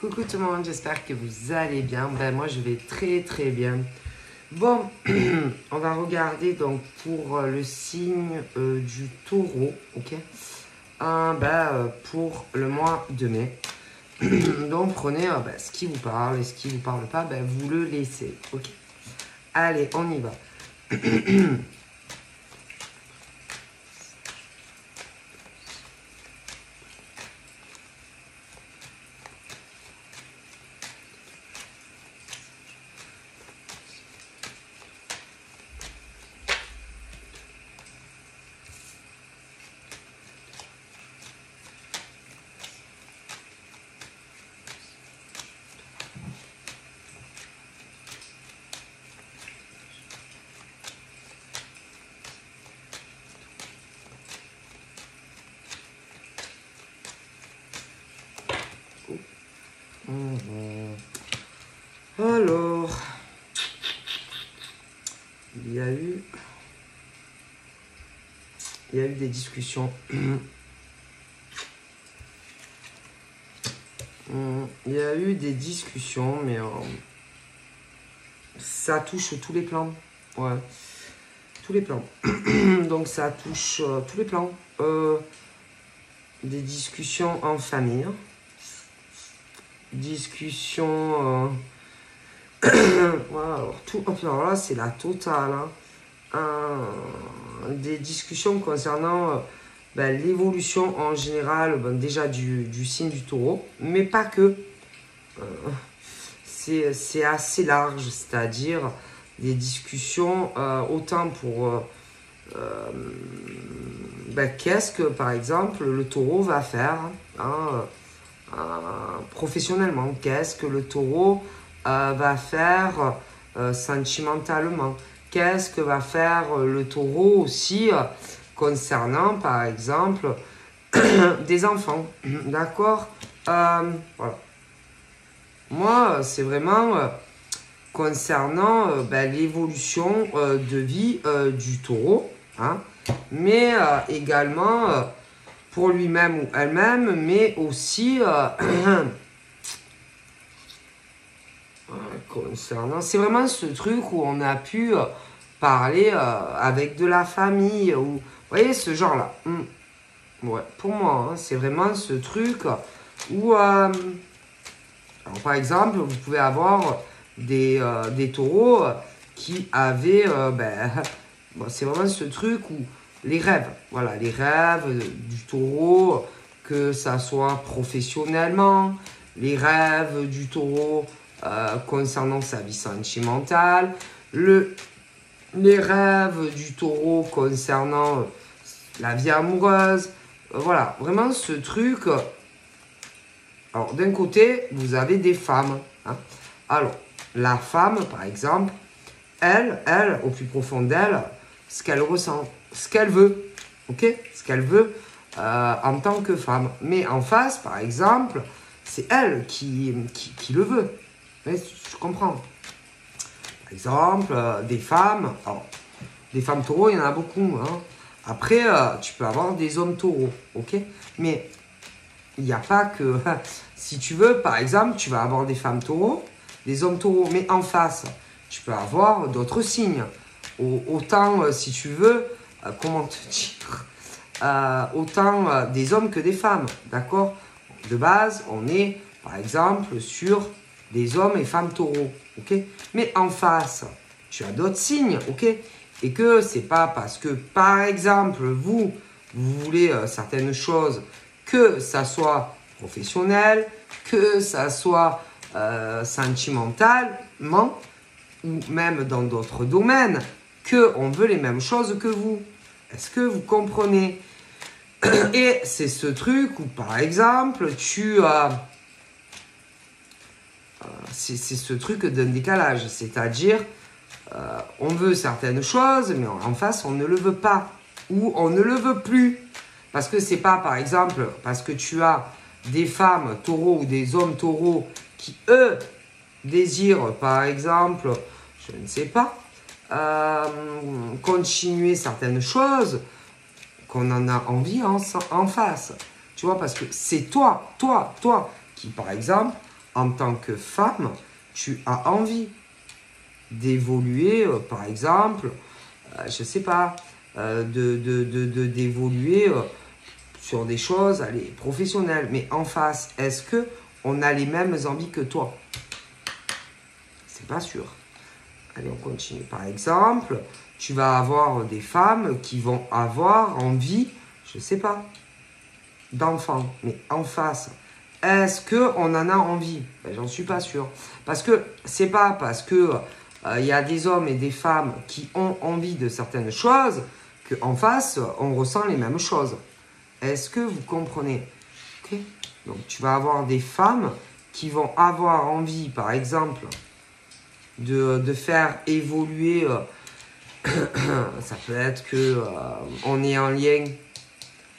Coucou tout le monde, j'espère que vous allez bien. Ben moi je vais très bien. Bon, on va regarder pour le signe du taureau, ok? Pour le mois de mai. Donc prenez ce qui vous parle et ce qui vous parle pas, vous le laissez, ok? Allez, on y va. Alors, il y a eu des discussions. Il y a eu des discussions, mais ça touche tous les plans. Ouais, tous les plans. Donc ça touche tous les plans. Des discussions en famille. Discussions... voilà, alors là, c'est la totale. Des discussions concernant l'évolution en général, déjà du signe du taureau, mais pas que. C'est assez large, c'est-à-dire des discussions autant pour qu'est-ce que, par exemple, le taureau va faire professionnellement, qu'est-ce que le taureau va faire sentimentalement, qu'est-ce que va faire le taureau aussi concernant, par exemple, des enfants, d'accord. Voilà. Moi, c'est vraiment concernant l'évolution de vie du taureau, mais également pour lui-même ou elle-même, mais aussi concernant... C'est vraiment ce truc où on a pu parler avec de la famille, ou vous voyez, ce genre-là. Ouais, pour moi, c'est vraiment ce truc où... alors, par exemple, vous pouvez avoir des taureaux qui avaient... c'est vraiment ce truc où les rêves, voilà, les rêves du taureau, que ça soit professionnellement, les rêves du taureau concernant sa vie sentimentale, les rêves du taureau concernant la vie amoureuse, voilà, vraiment ce truc. Alors, d'un côté, vous avez des femmes. Alors, la femme, par exemple, elle, au plus profond d'elle, ce qu'elle ressent, ce qu'elle veut, ok? Ce qu'elle veut en tant que femme. Mais en face, par exemple, c'est elle qui le veut. Mais je comprends. Par exemple, des femmes, alors, des femmes taureaux, il y en a beaucoup. Après, tu peux avoir des hommes taureaux, ok? Mais il n'y a pas que... Si tu veux, par exemple, tu vas avoir des femmes taureaux, des hommes taureaux, mais en face, tu peux avoir d'autres signes. Autant, si tu veux, comment te dire, autant des hommes que des femmes, d'accord? De base, on est, par exemple, sur des hommes et femmes taureaux, ok? Mais en face, tu as d'autres signes, ok? Et que c'est pas parce que, par exemple, vous voulez certaines choses, que ça soit professionnel, que ça soit sentimentalement, ou même dans d'autres domaines, qu'on veut les mêmes choses que vous. Est-ce que vous comprenez? Et c'est ce truc où, par exemple, tu as... c'est ce truc d'un décalage, c'est-à-dire, on veut certaines choses, mais en face, on ne le veut pas, ou on ne le veut plus. Parce que c'est pas, par exemple, parce que tu as des femmes taureaux ou des hommes taureaux qui, eux, désirent, par exemple, je ne sais pas, continuer certaines choses, qu'on en a envie en face. Tu vois, parce que c'est toi qui, par exemple, en tant que femme, tu as envie d'évoluer, par exemple, je sais pas, d'évoluer sur des choses, allez, professionnelles. Mais en face, est-ce que on a les mêmes envies que toi? C'est pas sûr. Allez, on continue. Par exemple, tu vas avoir des femmes qui vont avoir envie, je sais pas, d'enfants. Mais en face, est-ce qu'on en a envie? Ben, j'en suis pas sûr. Parce que c'est pas parce que y a des hommes et des femmes qui ont envie de certaines choses qu'en face, on ressent les mêmes choses. Est-ce que vous comprenez? Okay. Donc, tu vas avoir des femmes qui vont avoir envie, par exemple, de faire évoluer, ça peut être que on est en lien.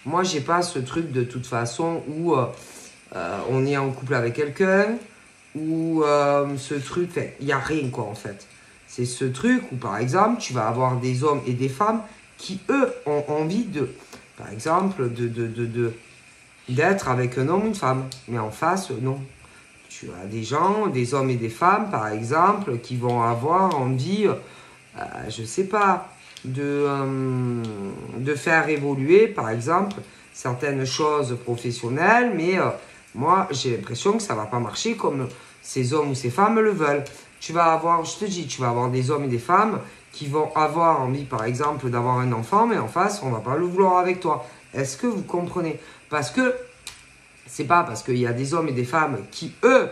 Moi, j'ai pas ce truc de toute façon où on est en couple avec quelqu'un, ou ce truc, il n'y a rien quoi en fait. C'est ce truc où par exemple, tu vas avoir des hommes et des femmes qui eux ont envie de, par exemple, d'être avec un homme ou une femme. Mais en face, non. Tu as des gens, des hommes et des femmes, par exemple, qui vont avoir envie, je sais pas, de faire évoluer, par exemple, certaines choses professionnelles, mais moi, j'ai l'impression que ça va pas marcher comme ces hommes ou ces femmes le veulent. Tu vas avoir, je te dis, tu vas avoir des hommes et des femmes qui vont avoir envie, par exemple, d'avoir un enfant, mais en face, on va pas le vouloir avec toi. Est-ce que vous comprenez? Parce que c'est pas parce qu'il y a des hommes et des femmes qui, eux,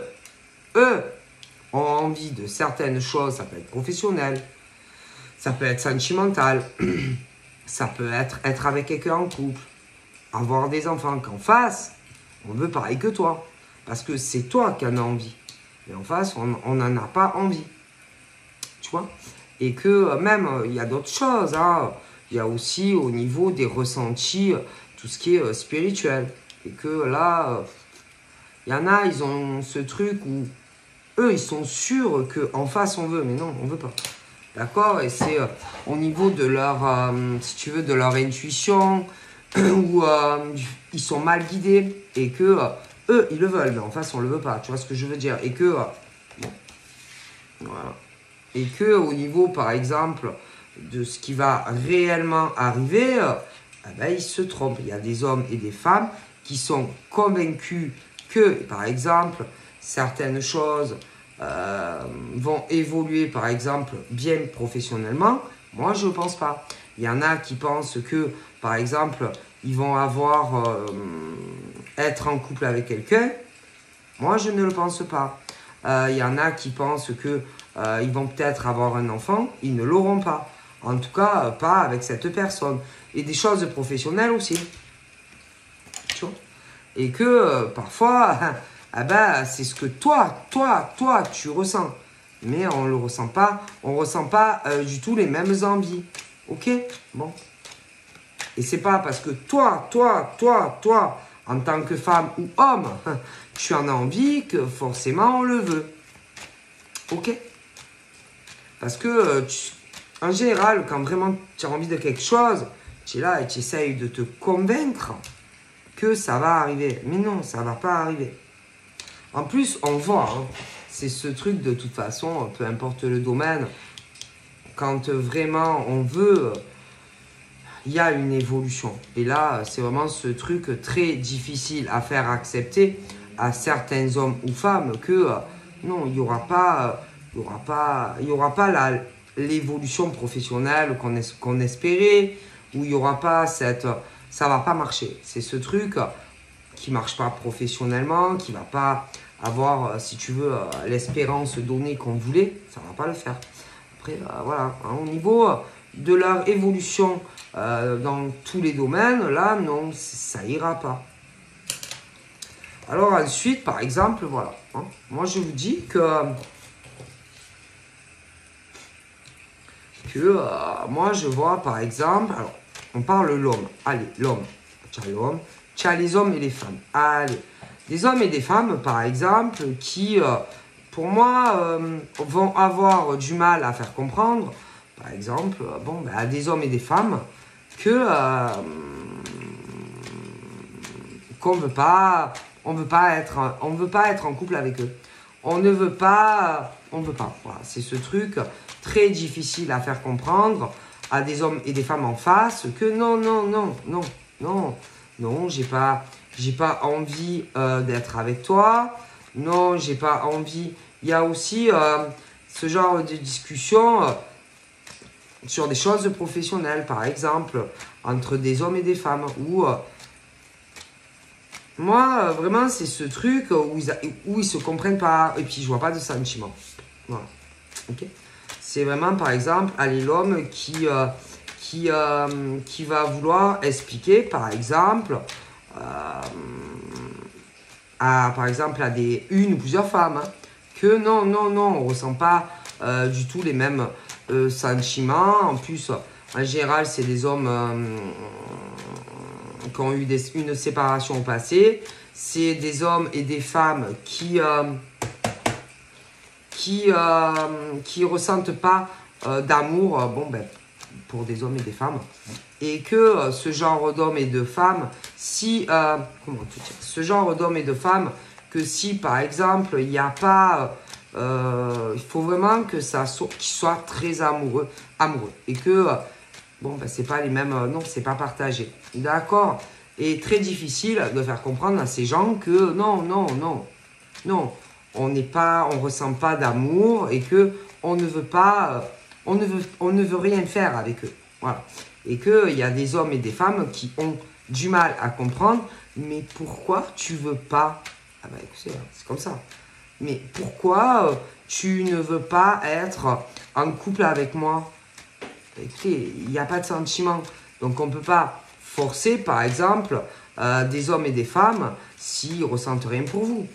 ont envie de certaines choses, ça peut être professionnel, ça peut être sentimental, ça peut être avec quelqu'un en couple, avoir des enfants, qu'en face, on veut pareil que toi. Parce que c'est toi qui en as envie. Et en face, on n'en a pas envie. Tu vois? Et que même, il y a d'autres choses. Hein. Il y a aussi au niveau des ressentis, tout ce qui est spirituel. Et que là, il y en a, ils ont ce truc où eux, ils sont sûrs qu'en face, on veut. Mais non, on veut pas. D'accord? Et c'est au niveau de leur, si tu veux, de leur intuition, où ils sont mal guidés et que eux, ils le veulent, mais en face, on le veut pas. Tu vois ce que je veux dire? Et que, bon, voilà. Et que au niveau, par exemple, de ce qui va réellement arriver, eh ben, ils se trompent. Il y a des hommes et des femmes qui sont convaincus que, par exemple, certaines choses vont évoluer, par exemple, bien professionnellement. Moi, je ne pense pas. Il y en a qui pensent que, par exemple, ils vont être en couple avec quelqu'un. Moi, je ne le pense pas. Il y en a qui pensent que ils vont peut-être avoir un enfant. Ils ne l'auront pas. En tout cas, pas avec cette personne. Et des choses professionnelles aussi. Tu vois? Et que parfois, ah ben, c'est ce que toi, tu ressens. Mais on ne le ressent pas. On ne ressent pas du tout les mêmes envies. Ok? Bon. Et c'est pas parce que toi, en tant que femme ou homme, tu en as envie que forcément on le veut. Ok? Parce que, en général, quand vraiment tu as envie de quelque chose, tu es là et tu essayes de te convaincre que ça va arriver. Mais non, ça va pas arriver. En plus, on voit, hein, c'est ce truc de toute façon, peu importe le domaine, quand vraiment on veut, il y a une évolution. Et là, c'est vraiment ce truc très difficile à faire accepter à certains hommes ou femmes que non, il n'y aura pas, l'évolution professionnelle qu'on espérait, ou il n'y aura pas cette... Ça va pas marcher. C'est ce truc qui marche pas professionnellement, qui va pas avoir, si tu veux, l'espérance donnée qu'on voulait. Ça va pas le faire. Après, voilà. Hein, au niveau de leur évolution dans tous les domaines, là, non, ça ira pas. Alors ensuite, par exemple, voilà. Hein, moi, je vous dis que moi, je vois, par exemple, alors, on parle de l'homme. Allez, l'homme. Tu as l'homme. Tu as les hommes et les femmes. Allez. Des hommes et des femmes, par exemple, qui, pour moi, vont avoir du mal à faire comprendre, par exemple, à des hommes et des femmes, que qu'on ne veut pas on veut pas être en couple avec eux. On ne veut pas, Voilà, c'est ce truc très difficile à faire comprendre à des hommes et des femmes en face que non, j'ai pas envie d'être avec toi. Non, j'ai pas envie. Il y a aussi ce genre de discussion sur des choses professionnelles, par exemple, entre des hommes et des femmes, où moi, vraiment, c'est ce truc où ils se comprennent pas, et puis je vois pas de sentiments. Voilà. Ok. C'est vraiment, par exemple, l'homme qui va vouloir expliquer, par exemple, à une ou plusieurs femmes, hein, que non, on ressent pas du tout les mêmes sentiments. En plus, en général, c'est des hommes qui ont eu une séparation au passé. C'est des hommes et des femmes qui ressentent pas d'amour, pour des hommes et des femmes. Et que ce genre d'hommes et de femmes, ce genre d'hommes et de femmes, que si par exemple il n'y a pas, il faut vraiment que qu'ils soient très amoureux, et que c'est pas les mêmes, non, c'est pas partagé, d'accord. Et très difficile de faire comprendre à ces gens que non, on ressent pas d'amour et que on ne veut pas, on ne veut rien faire avec eux, voilà. Et qu'il y a des hommes et des femmes qui ont du mal à comprendre, mais pourquoi tu veux pas? Ah bah écoutez, c'est comme ça. Mais pourquoi tu ne veux pas être en couple avec moi? Bah écoutez, il n'y a pas de sentiment. Donc on ne peut pas forcer, par exemple, des hommes et des femmes s'ils ressentent rien pour vous.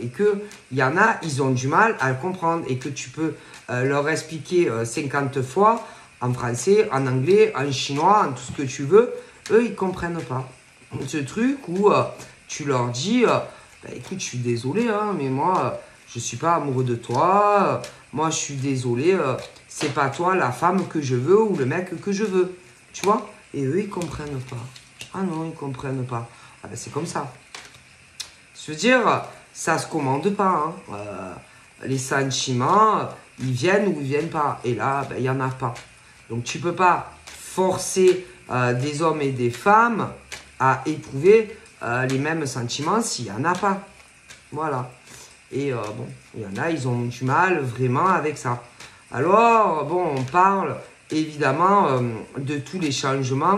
Et qu'il y en a, ils ont du mal à le comprendre. Et que tu peux leur expliquer 50 fois en français, en anglais, en chinois, en tout ce que tu veux. Eux, ils ne comprennent pas. Ce truc où tu leur dis, écoute, je suis désolé, hein, mais moi, je ne suis pas amoureux de toi. Moi, je suis désolé, c'est pas toi la femme que je veux ou le mec que je veux. Tu vois? Et eux, ils ne comprennent pas. Ah non, ils ne comprennent pas. Ah ben, c'est comme ça. Je veux dire, ça ne se commande pas. Hein. Les sentiments, ils viennent ou ils ne viennent pas. Et là, il n'y en a pas. Donc, tu ne peux pas forcer des hommes et des femmes à éprouver les mêmes sentiments s'il n'y en a pas. Voilà. Et il y en a, ils ont du mal vraiment avec ça. Alors, on parle évidemment de tous les changements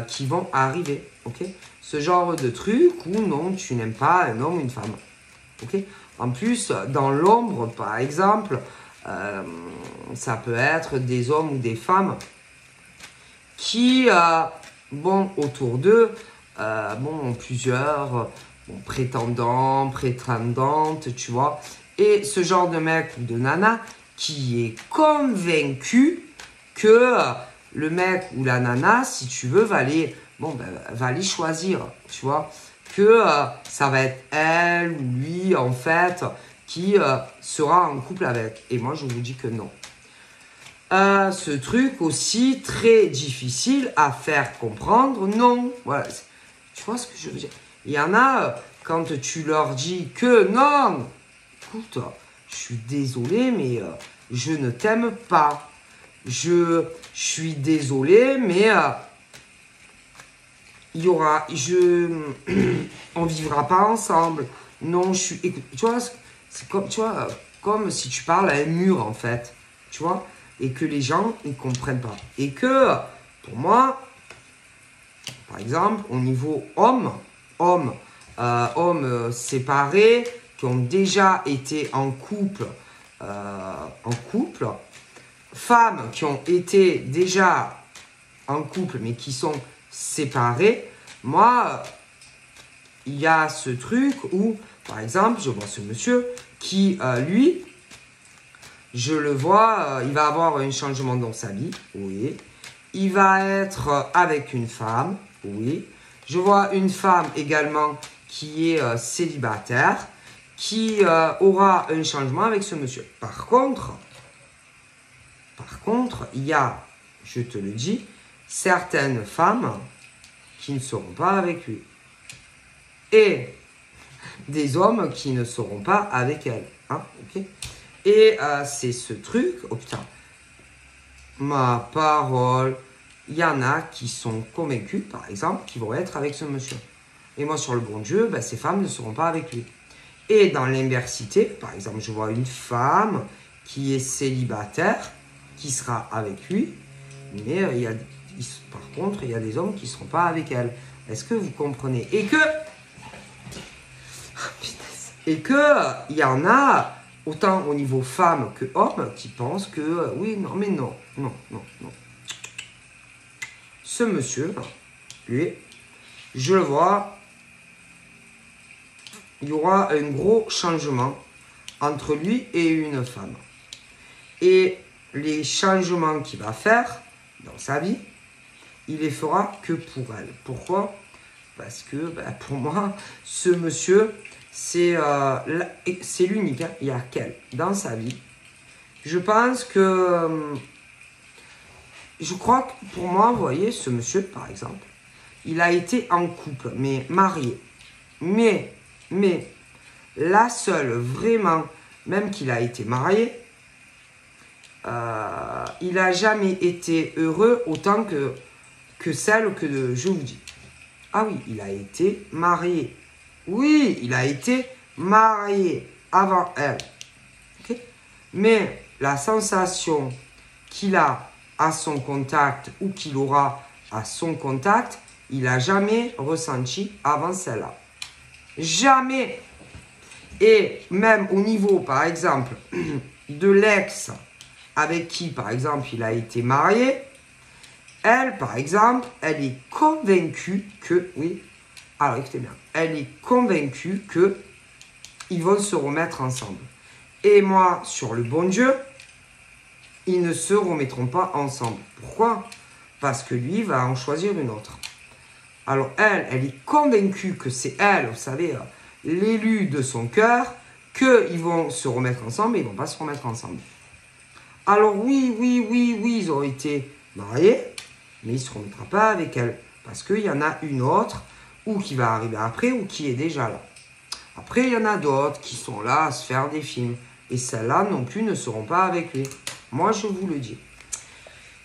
qui vont arriver. Ok? Ce genre de truc où non, tu n'aimes pas un homme ou une femme. Ok? En plus, dans l'ombre, par exemple, ça peut être des hommes ou des femmes qui, autour d'eux, ont plusieurs prétendants, prétendantes, tu vois. Et ce genre de mec ou de nana qui est convaincu que le mec ou la nana, si tu veux, va les choisir, tu vois. Que ça va être elle ou lui, en fait, qui sera en couple avec. Et moi, je vous dis que non. Ce truc aussi très difficile à faire comprendre, non. Voilà. Tu vois ce que je veux dire? Il y en a, quand tu leur dis que non, écoute, je suis désolé, mais je ne t'aime pas. Je suis désolé, mais on vivra pas ensemble. Non, écoute, tu vois, c'est comme, comme si tu parles à un mur, en fait. Tu vois? Et que les gens ne comprennent pas. Et que, pour moi, par exemple, au niveau hommes séparés, qui ont déjà été en couple, femmes qui ont été déjà en couple, mais qui sont séparées, moi, il y a ce truc où, par exemple, je vois ce monsieur qui, lui, je le vois, il va avoir un changement dans sa vie, oui. Il va être avec une femme, oui. Je vois une femme également qui est célibataire, qui aura un changement avec ce monsieur. Par contre, il y a, je te le dis, certaines femmes qui ne seront pas avec lui. Et des hommes qui ne seront pas avec elle. Hein, ok. Et c'est ce truc, oh putain, ma parole, il y en a qui sont convaincus, par exemple, qu'ils vont être avec ce monsieur. Et moi, sur le bon Dieu, ben, ces femmes ne seront pas avec lui. Et dans l'inversité, par exemple, je vois une femme qui est célibataire, qui sera avec lui, mais par contre, il y a des hommes qui ne seront pas avec elle. Est-ce que vous comprenez? Et que il y en a, autant au niveau femme que homme, qui pensent que, oui, non, mais non. Ce monsieur, lui, je le vois, il y aura un gros changement entre lui et une femme. Et les changements qu'il va faire dans sa vie, il les fera que pour elle. Pourquoi? Parce que, pour moi, ce monsieur, c'est l'unique. Hein. Il n'y a qu'elle dans sa vie. Je pense que... je crois que pour moi, vous voyez, ce monsieur, par exemple, il a été en couple, mais marié. Mais, la seule, vraiment, même qu'il a été marié, il n'a jamais été heureux autant que celle que je vous dis. Ah oui, il a été marié. Oui, il a été marié avant elle. Okay? Mais la sensation qu'il a à son contact ou qu'il aura à son contact, il n'a jamais ressenti avant celle-là. Jamais. Et même au niveau, par exemple, de l'ex avec qui, par exemple, il a été marié, elle, par exemple, elle est convaincue que, oui, alors écoutez bien, elle est convaincue que ils vont se remettre ensemble. Et moi, sur le bon Dieu, ils ne se remettront pas ensemble. Pourquoi? Parce que lui va en choisir une autre. Alors elle est convaincue que c'est elle, vous savez, l'élu de son cœur, qu'ils vont se remettre ensemble et ils ne vont pas se remettre ensemble. Alors oui, ils ont été mariés, mais il ne se remettra pas avec elle. Parce qu'il y en a une autre, ou qui va arriver après, ou qui est déjà là. Après, il y en a d'autres qui sont là à se faire des films. Et celles-là non plus ne seront pas avec lui. Moi, je vous le dis.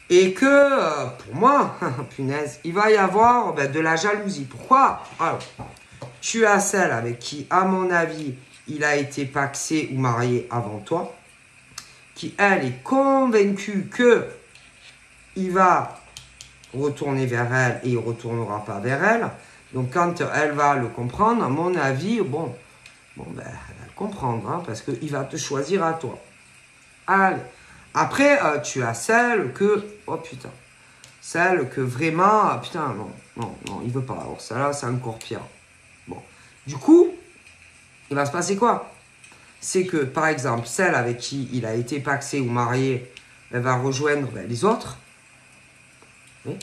Et que, pour moi, punaise, il va y avoir de la jalousie. Pourquoi? Alors, tu as celle avec qui, à mon avis, il a été pacsé ou marié avant toi, qui, elle, est convaincue que il va retourner vers elle et il ne retournera pas vers elle. Donc, quand elle va le comprendre, à mon avis, elle va le comprendre, hein, parce qu'il va te choisir à toi. Allez. Après, tu as celle que, oh putain, celle que vraiment, putain, non, il veut pas. Alors, celle-là, c'est encore pire. Bon. Du coup, il va se passer quoi? C'est que, par exemple, celle avec qui il a été pacsé ou marié, elle va rejoindre les autres. Oui.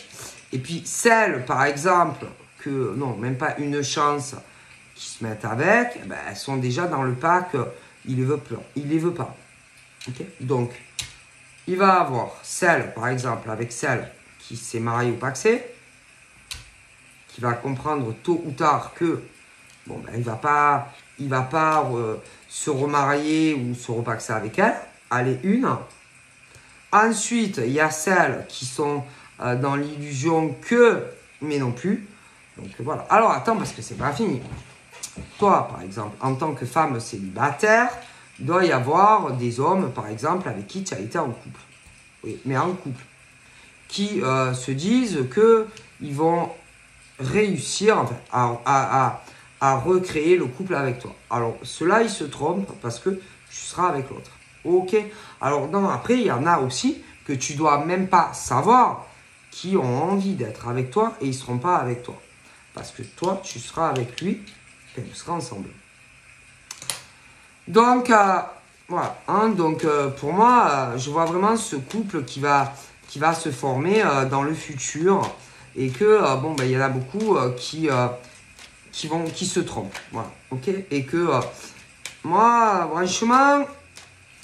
Et puis, celle, par exemple, que, non, même pas une chance, qui se mettent avec, elles sont déjà dans le pack, il les veut pas. Okay? Donc, il va avoir celle, par exemple, avec celle qui s'est mariée ou pacsée, qui va comprendre tôt ou tard que, il va pas se remarier ou se repaxer avec elle. Allez, une. Ensuite, il y a celles qui sont dans l'illusion que, mais non plus. Donc voilà. Alors attends, parce que c'est pas fini. Toi, par exemple, en tant que femme célibataire, il doit y avoir des hommes, par exemple, avec qui tu as été en couple. Oui, mais en couple. Qui se disent qu'ils vont réussir à recréer le couple avec toi. Alors, ceux-là, ils se trompent parce que tu seras avec l'autre. Ok. Alors, non, après, il y en a aussi que tu dois même pas savoir qui ont envie d'être avec toi et ils ne seront pas avec toi. Parce que toi, tu seras avec lui et vous serez ensemble. Donc, voilà. Hein, donc, pour moi, je vois vraiment ce couple qui va se former dans le futur. Et que, il y en a beaucoup qui se trompent. Voilà. Ok. Et que, moi, franchement,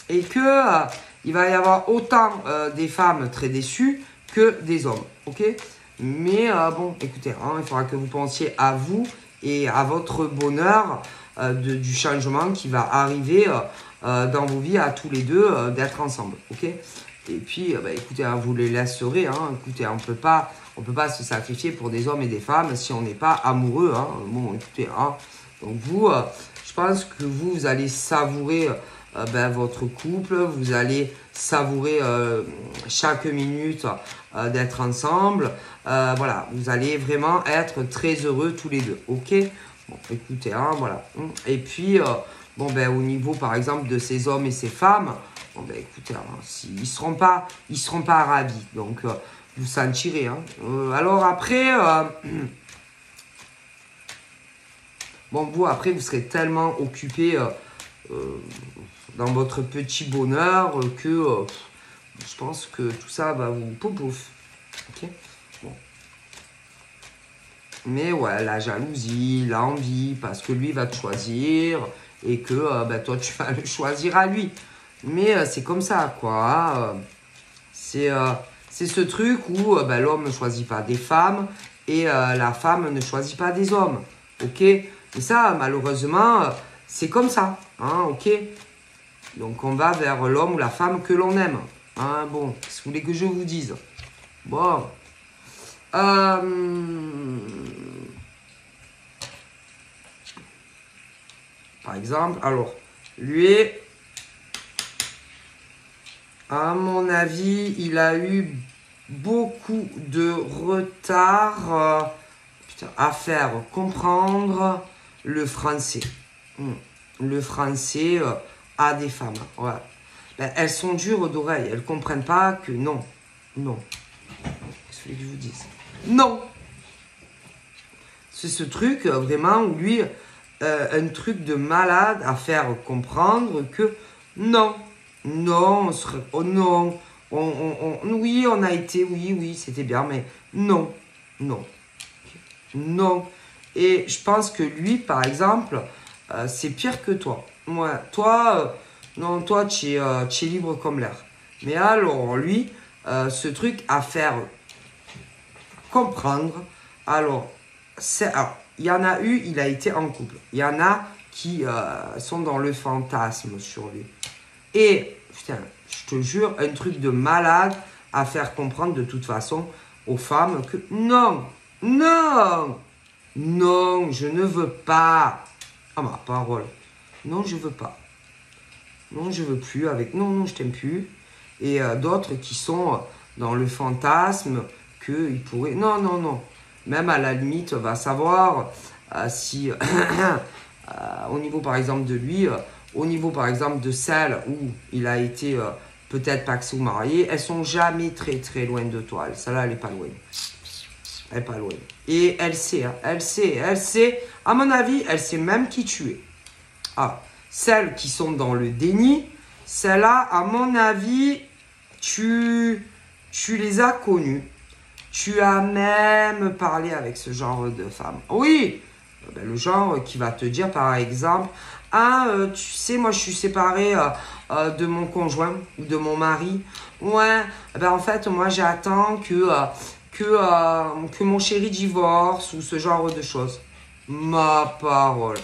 et que il va y avoir autant des femmes très déçues que des hommes. Ok. Mais, écoutez, hein, il faudra que vous pensiez à vous et à votre bonheur. du changement qui va arriver dans vos vies à tous les deux, d'être ensemble, ok? Et puis, écoutez, hein, vous les laisserez, hein, écoutez, on peut pas se sacrifier pour des hommes et des femmes si on n'est pas amoureux, hein. Bon, écoutez, hein, donc vous, je pense que vous allez savourer votre couple, vous allez savourer chaque minute d'être ensemble, voilà, vous allez vraiment être très heureux tous les deux, ok? Bon, écoutez, hein, voilà. Et puis, au niveau, par exemple, de ces hommes et ces femmes, bon, écoutez, hein, ils seront pas ravis, donc vous sentirez, hein. Alors après, vous, après, vous serez tellement occupé dans votre petit bonheur que je pense que tout ça va vous pouf. Ok, bon. Mais ouais, la jalousie, l'envie, parce que lui va te choisir et que toi tu vas le choisir à lui. Mais c'est comme ça, quoi. C'est ce truc où l'homme ne choisit pas des femmes et la femme ne choisit pas des hommes. Ok? Et ça, malheureusement, c'est comme ça. Hein, ok? Donc on va vers l'homme ou la femme que l'on aime. Hein, bon, qu'est-ce que vous voulez que je vous dise? Bon. Par exemple, alors, lui, à mon avis, il a eu beaucoup de retard à faire comprendre le français. Le français à des femmes. Ouais. Elles sont dures d'oreille. Elles ne comprennent pas que non. Non. Qu'est-ce que je vous dise? Non. C'est ce truc vraiment où lui, un truc de malade à faire comprendre que non. Non, non. Oui, on a été, oui, c'était bien, mais non. Non. Non. Et je pense que lui, par exemple, c'est pire que toi. Ouais, toi, non, toi, tu es libre comme l'air. Mais alors, lui, ce truc à faire comprendre, alors, il y en a eu, il a été en couple. Il y en a qui sont dans le fantasme sur lui. Et, putain, je te jure, un truc de malade à faire comprendre de toute façon aux femmes que non, non, non, je ne veux pas. Ah, ma parole. Non, je veux pas. Non, je veux plus avec. Non, non, je t'aime plus. Et d'autres qui sont dans le fantasme qu'ils pourraient. Non, non, non. Même à la limite, on va savoir si, au niveau par exemple de lui, au niveau par exemple de celle où il a été peut-être paxé ou marié, elles sont jamais très très loin de toi. Celle-là, elle n'est pas loin. Elle n'est pas loin. Et elle sait, hein, elle sait, à mon avis, elle sait même qui tu es. Ah, celles qui sont dans le déni, celles-là, à mon avis, tu les as connues. Tu as même parlé avec ce genre de femme. Oui, le genre qui va te dire, par exemple, « Ah, tu sais, moi, je suis séparée de mon conjoint ou de mon mari. Ouais, en fait, moi, j'attends que mon chéri divorce ou ce genre de choses. » Ma parole.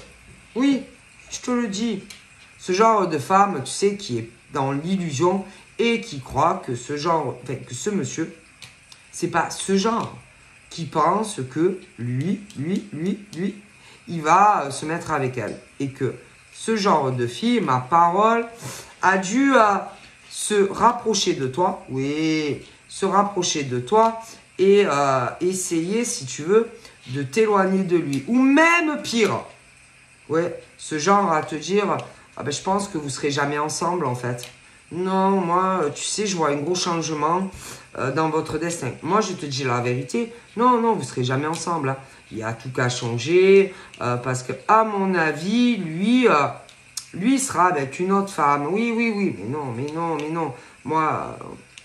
Oui, je te le dis. Ce genre de femme, tu sais, qui est dans l'illusion et qui croit que ce genre, que ce monsieur, c'est pas ce genre qui pense que lui, il va se mettre avec elle. Et que ce genre de fille, ma parole, a dû se rapprocher de toi. Oui, se rapprocher de toi et essayer, si tu veux, de t'éloigner de lui. Ou même pire. Ouais, ce genre à te dire, je pense que vous ne serez jamais ensemble en fait. Non, moi, tu sais, je vois un gros changement dans votre destin. Moi, je te dis la vérité. Non, non, vous ne serez jamais ensemble. Hein. Il y a tout qu'à changer parce que, à mon avis, lui, il sera avec une autre femme. Oui. Mais non. Moi,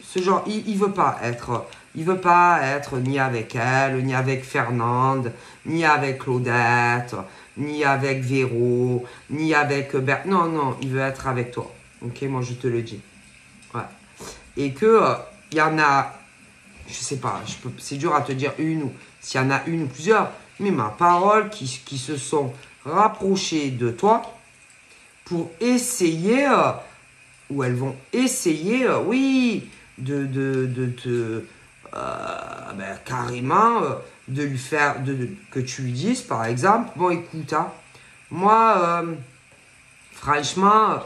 ce genre, il veut pas être. Il veut pas être ni avec elle, ni avec Fernande, ni avec Claudette, ni avec Véro, ni avec Non, il veut être avec toi. Ok, moi je te le dis. Ouais. Et que il y en a, je sais pas, c'est dur à te dire une ou s'il y en a une ou plusieurs, mais ma parole qui se sont rapprocher de toi pour essayer, ou elles vont essayer, oui, de te, carrément, de lui faire, que tu lui dises, par exemple, bon, écoute, hein, moi, franchement,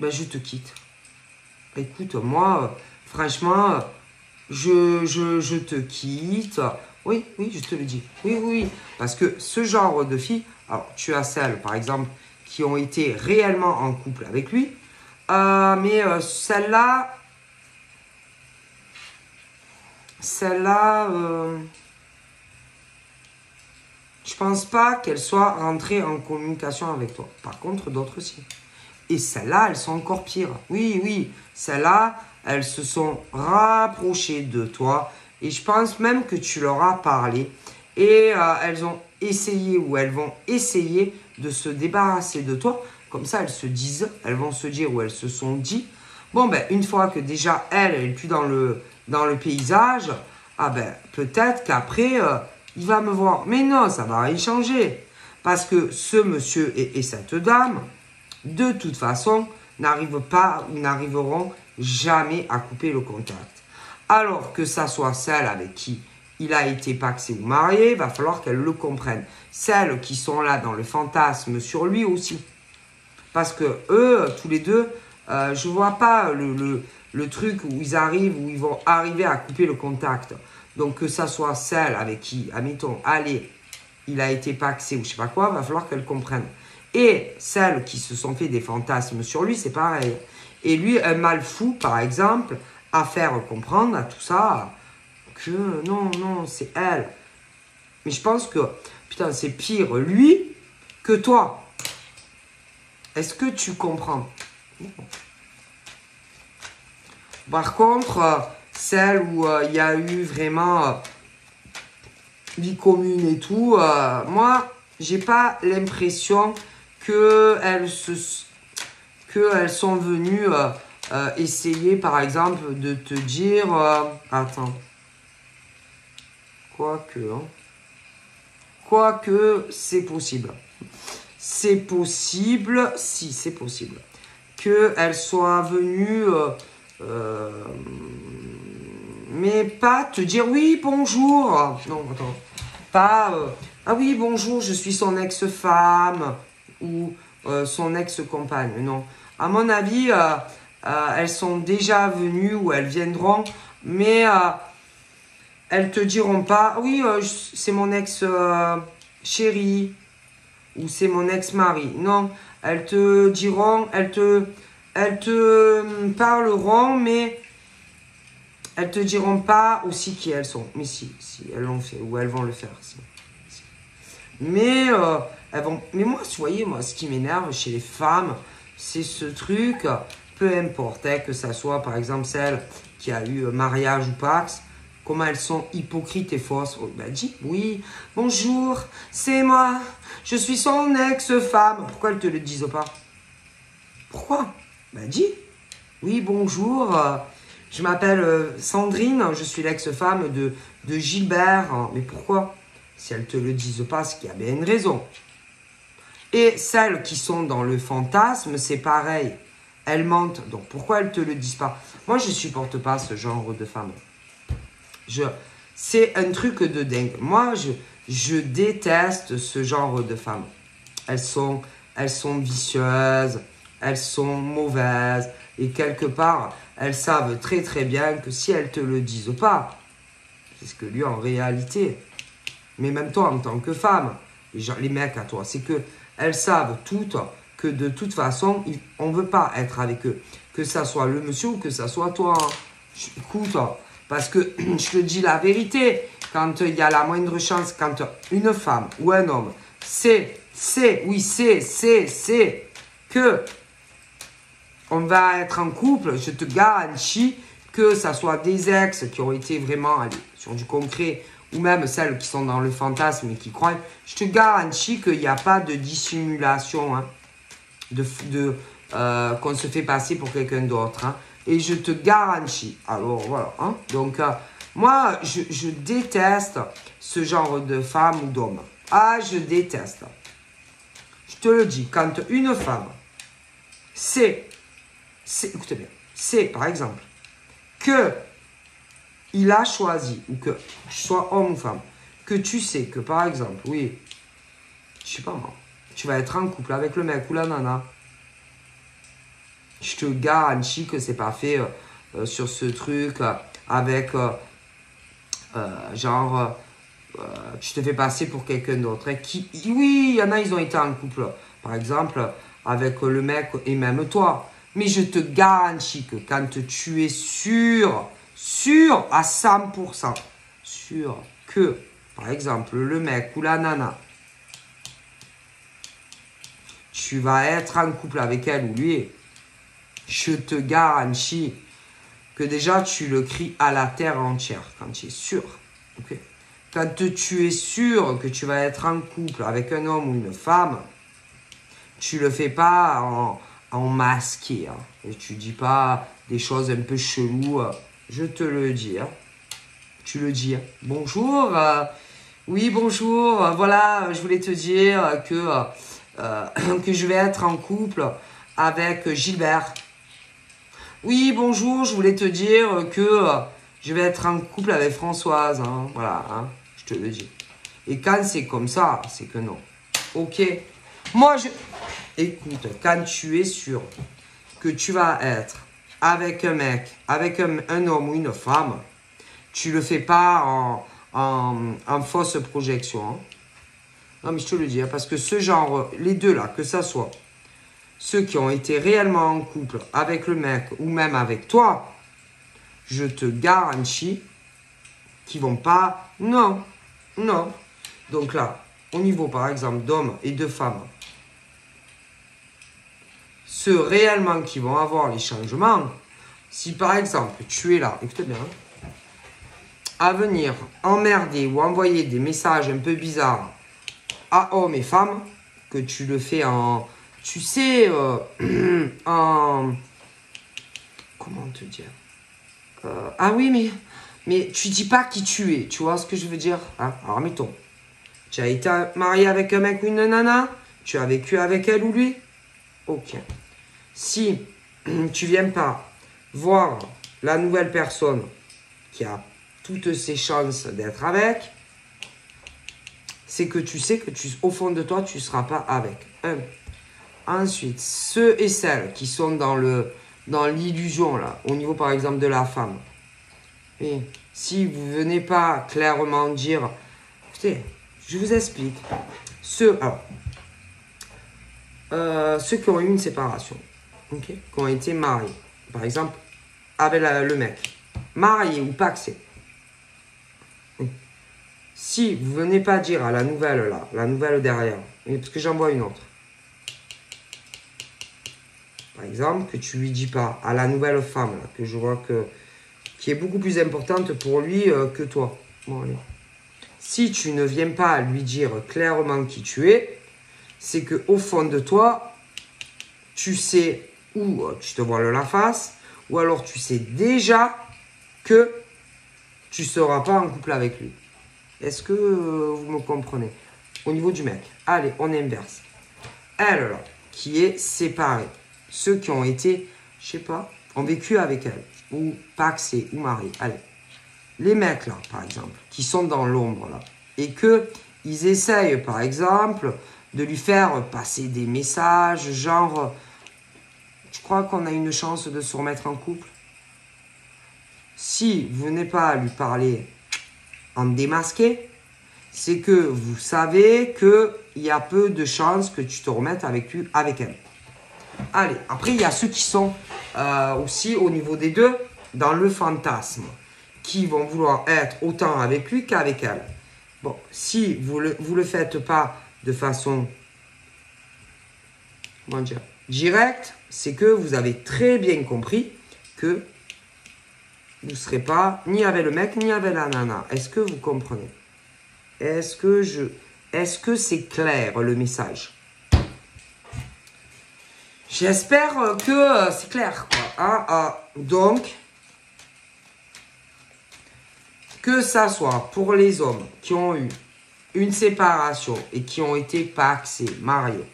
je te quitte. Écoute, moi, franchement, je te quitte. Oui, oui, je te le dis. Oui, oui, oui. Parce que ce genre de filles, alors tu as celles, par exemple, qui ont été réellement en couple avec lui, mais celle-là, je pense pas qu'elle soit rentrée en communication avec toi. Par contre, d'autres si. Et celles-là, elles sont encore pires. Oui, oui, celles-là, elles se sont rapprochées de toi. Et je pense même que tu leur as parlé. Et elles ont essayé ou elles vont essayer de se débarrasser de toi. Comme ça, elles vont se dire ou elles se sont dit, bon, une fois que déjà elle n'est plus dans le paysage, peut-être qu'après, il va me voir. Mais non, ça va rien changer. Parce que ce monsieur et cette dame, de toute façon, n'arriveront jamais à couper le contact. Alors que ça soit celle avec qui il a été paxé ou marié, il va falloir qu'elles le comprennent. Celles qui sont là dans le fantasme sur lui aussi. Parce que eux, tous les deux, je ne vois pas le truc où ils vont arriver à couper le contact. Donc que ça soit celle avec qui, admettons, allez, il a été paxé ou je sais pas quoi, il va falloir qu'elles comprennent. Et celles qui se sont fait des fantasmes sur lui, c'est pareil. Et lui, un mal fou, par exemple, à faire comprendre à tout ça que non, non, c'est elle. Mais je pense que, putain, c'est pire lui que toi. Est-ce que tu comprends? Par contre, celle où il y a eu vraiment vie commune et tout, moi, j'ai pas l'impression qu'elles sont venues essayer, par exemple, de te dire... attends. Quoique, c'est possible. C'est possible, si, c'est possible. Qu'elles soient venues... mais pas te dire oui, bonjour. Non, attends. Pas... ah oui, bonjour, je suis son ex-femme ou son ex-compagne. Non. À mon avis, elles sont déjà venues ou elles viendront, mais elles te diront pas, oui, c'est mon ex-chéri ou c'est mon ex-mari. Non, elles te diront, elles te parleront, mais elles te diront pas aussi qui elles sont. Mais si elles l'ont fait ou elles vont le faire. Si. Mais elles vont. Mais moi, vous voyez, moi, ce qui m'énerve chez les femmes, c'est ce truc. Peu importe, que ça soit par exemple celle qui a eu mariage ou pax, comment elles sont hypocrites et fausses. Dis oui, bonjour, c'est moi, je suis son ex-femme. Pourquoi elles te le disent pas? Pourquoi? Dis oui, bonjour. Je m'appelle Sandrine, je suis l'ex-femme de Gilbert. Mais pourquoi? Si elles ne te le disent pas, c'est qu'il y a bien une raison. Et celles qui sont dans le fantasme, c'est pareil. Elles mentent. Donc pourquoi elles ne te le disent pas? Moi, je ne supporte pas ce genre de femmes. C'est un truc de dingue. Moi, je déteste ce genre de femmes. Elles sont vicieuses, elles sont mauvaises. Et quelque part, elles savent très très bien que si elles ne te le disent pas, c'est ce que lui en réalité, mais même toi en tant que femme, les mecs à toi, c'est que elles savent toutes que de toute façon, on ne veut pas être avec eux. Que ça soit le monsieur ou que ça soit toi. Écoute, parce que je te dis la vérité, quand il y a la moindre chance, quand une femme ou un homme sait que on va être en couple, je te garantis que ça soit des ex qui ont été vraiment allés sur du concret ou même celles qui sont dans le fantasme et qui croient, je te garantis qu'il n'y a pas de dissimulation, hein, qu'on se fait passer pour quelqu'un d'autre. Hein, et je te garantis. Alors voilà. Hein, donc moi, je déteste ce genre de femme ou d'homme. Ah, je déteste. Je te le dis, quand une femme écoutez bien, c'est par exemple que il a choisi, ou que tu sois homme ou femme, que tu sais que par exemple, oui, je sais pas moi, tu vas être en couple avec le mec ou la nana, je te garantis que c'est pas fait sur ce truc avec genre tu te fais passer pour quelqu'un d'autre. Oui, il y en a, ils ont été en couple, par exemple, avec le mec et même toi. Mais je te garantis que quand tu es sûr à 100%, sûr que, par exemple, le mec ou la nana, tu vas être en couple avec elle ou lui, je te garantis que déjà tu le cries à la terre entière quand tu es sûr. Okay. Quand tu es sûr que tu vas être en couple avec un homme ou une femme, tu le fais pas en masqué. Hein. Et tu dis pas des choses un peu cheloues. Je te le dis. Hein. Tu le dis. Hein. Bonjour. Oui, bonjour. Voilà, je voulais te dire que je vais être en couple avec Gilbert. Oui, bonjour, je voulais te dire que je vais être en couple avec Françoise. Hein. Voilà, hein, je te le dis. Et quand c'est comme ça, c'est que non. Ok. Moi, écoute, quand tu es sûr que tu vas être avec un mec, avec un homme ou une femme, tu le fais pas en fausse projection. Hein. Non, mais je te le dis, hein, parce que ce genre, les deux là, que ça soit ceux qui ont été réellement en couple avec le mec ou même avec toi, je te garantis qu'ils vont pas... Non, non. Donc là, au niveau par exemple d'hommes et de femmes, ceux réellement qui vont avoir les changements, si par exemple tu es là, écoutez bien, à venir emmerder ou envoyer des messages un peu bizarres à hommes et femmes, que tu le fais en... Tu sais, en... Comment te dire ah oui, mais tu dis pas qui tu es. Tu vois ce que je veux dire hein. Alors, mettons, tu as été marié avec un mec ou une nana, tu as vécu avec elle ou lui. Ok. Si tu viens pas voir la nouvelle personne qui a toutes ses chances d'être avec, c'est que tu sais que au fond de toi, tu ne seras pas avec. Ensuite, ceux et celles qui sont dans l'illusion, là, au niveau par exemple de la femme, et si vous ne venez pas clairement dire, écoutez, je vous explique, ceux qui ont eu une séparation, okay, qui ont été mariés, par exemple, avec le mec, marié ou paxé, si vous venez pas dire à la nouvelle là, la nouvelle derrière, parce que j'en vois une autre, par exemple, que tu lui dis pas à la nouvelle femme là, que je vois qui est beaucoup plus importante pour lui que toi. Bon, allez. Si tu ne viens pas lui dire clairement qui tu es, c'est que au fond de toi, tu sais ou tu te voiles la face, ou alors tu sais déjà que tu ne seras pas en couple avec lui. Est-ce que vous me comprenez? Au niveau du mec, allez, on inverse. Elle, là, qui est séparée. Ceux qui ont été, je sais pas, ont vécu avec elle, ou paxés, ou mariés. Allez. Les mecs, là, par exemple, qui sont dans l'ombre, là, et qu'ils essayent, par exemple, de lui faire passer des messages, genre, tu crois qu'on a une chance de se remettre en couple? Si vous venez pas à lui parler en démasqué, c'est que vous savez qu'il y a peu de chances que tu te remettes avec lui, avec elle. Allez, après, il y a ceux qui sont aussi au niveau des deux, dans le fantasme, qui vont vouloir être autant avec lui qu'avec elle. Bon, si vous le faites pas de façon, comment dire, directe, c'est que vous avez très bien compris que vous ne serez pas ni avec le mec, ni avec la nana. Est-ce que vous comprenez? Est-ce que c'est clair, le message? J'espère que c'est clair, quoi. Donc, que ça soit pour les hommes qui ont eu une séparation et qui ont été paxés, mariés.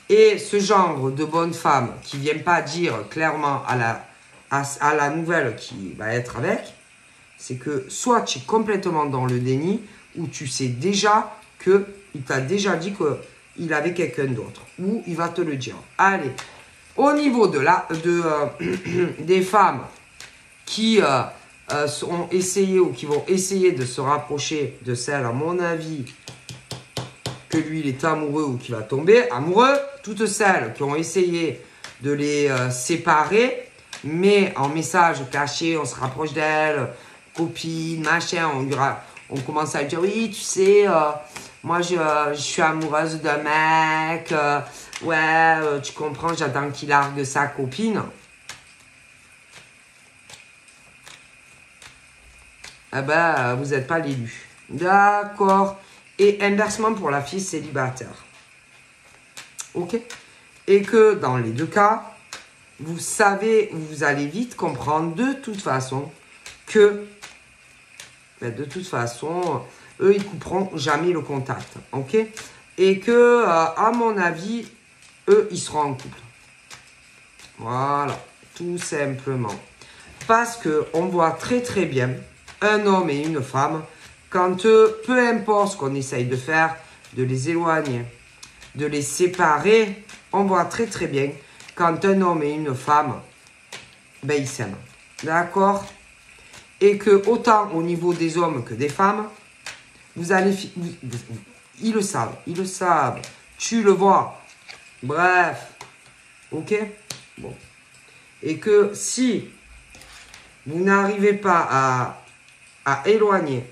Et ce genre de bonne femme qui ne vient pas dire clairement à la nouvelle qui va être avec, c'est que soit tu es complètement dans le déni, ou tu sais déjà qu'il t'a déjà dit qu'il avait quelqu'un d'autre, ou il va te le dire. Allez, au niveau des femmes qui ont essayé ou qui vont essayer de se rapprocher de celle, à mon avis, que lui, il est amoureux ou qui va tomber amoureux, toutes celles qui ont essayé de les séparer, mais en message caché, on se rapproche d'elle, copine, machin, on commence à lui dire, oui, tu sais, moi, je suis amoureuse d'un mec, tu comprends, j'attends qu'il largue sa copine. Eh ben, vous n'êtes pas l'élu. D'accord. Et inversement pour la fille célibataire. Ok? Et que dans les deux cas, vous savez, vous allez vite comprendre de toute façon que, de toute façon, eux, ils couperont jamais le contact. Ok? Et que, à mon avis, eux, ils seront en couple. Voilà. Tout simplement. Parce qu'on voit très très bien un homme et une femme, quand peu importe ce qu'on essaye de faire, de les éloigner, de les séparer, on voit très très bien quand un homme et une femme, ben ils s'aiment. D'accord? Et que autant au niveau des hommes que des femmes, vous allez... ils le savent, tu le vois. Bref, ok? Bon. Et que si vous n'arrivez pas à éloigner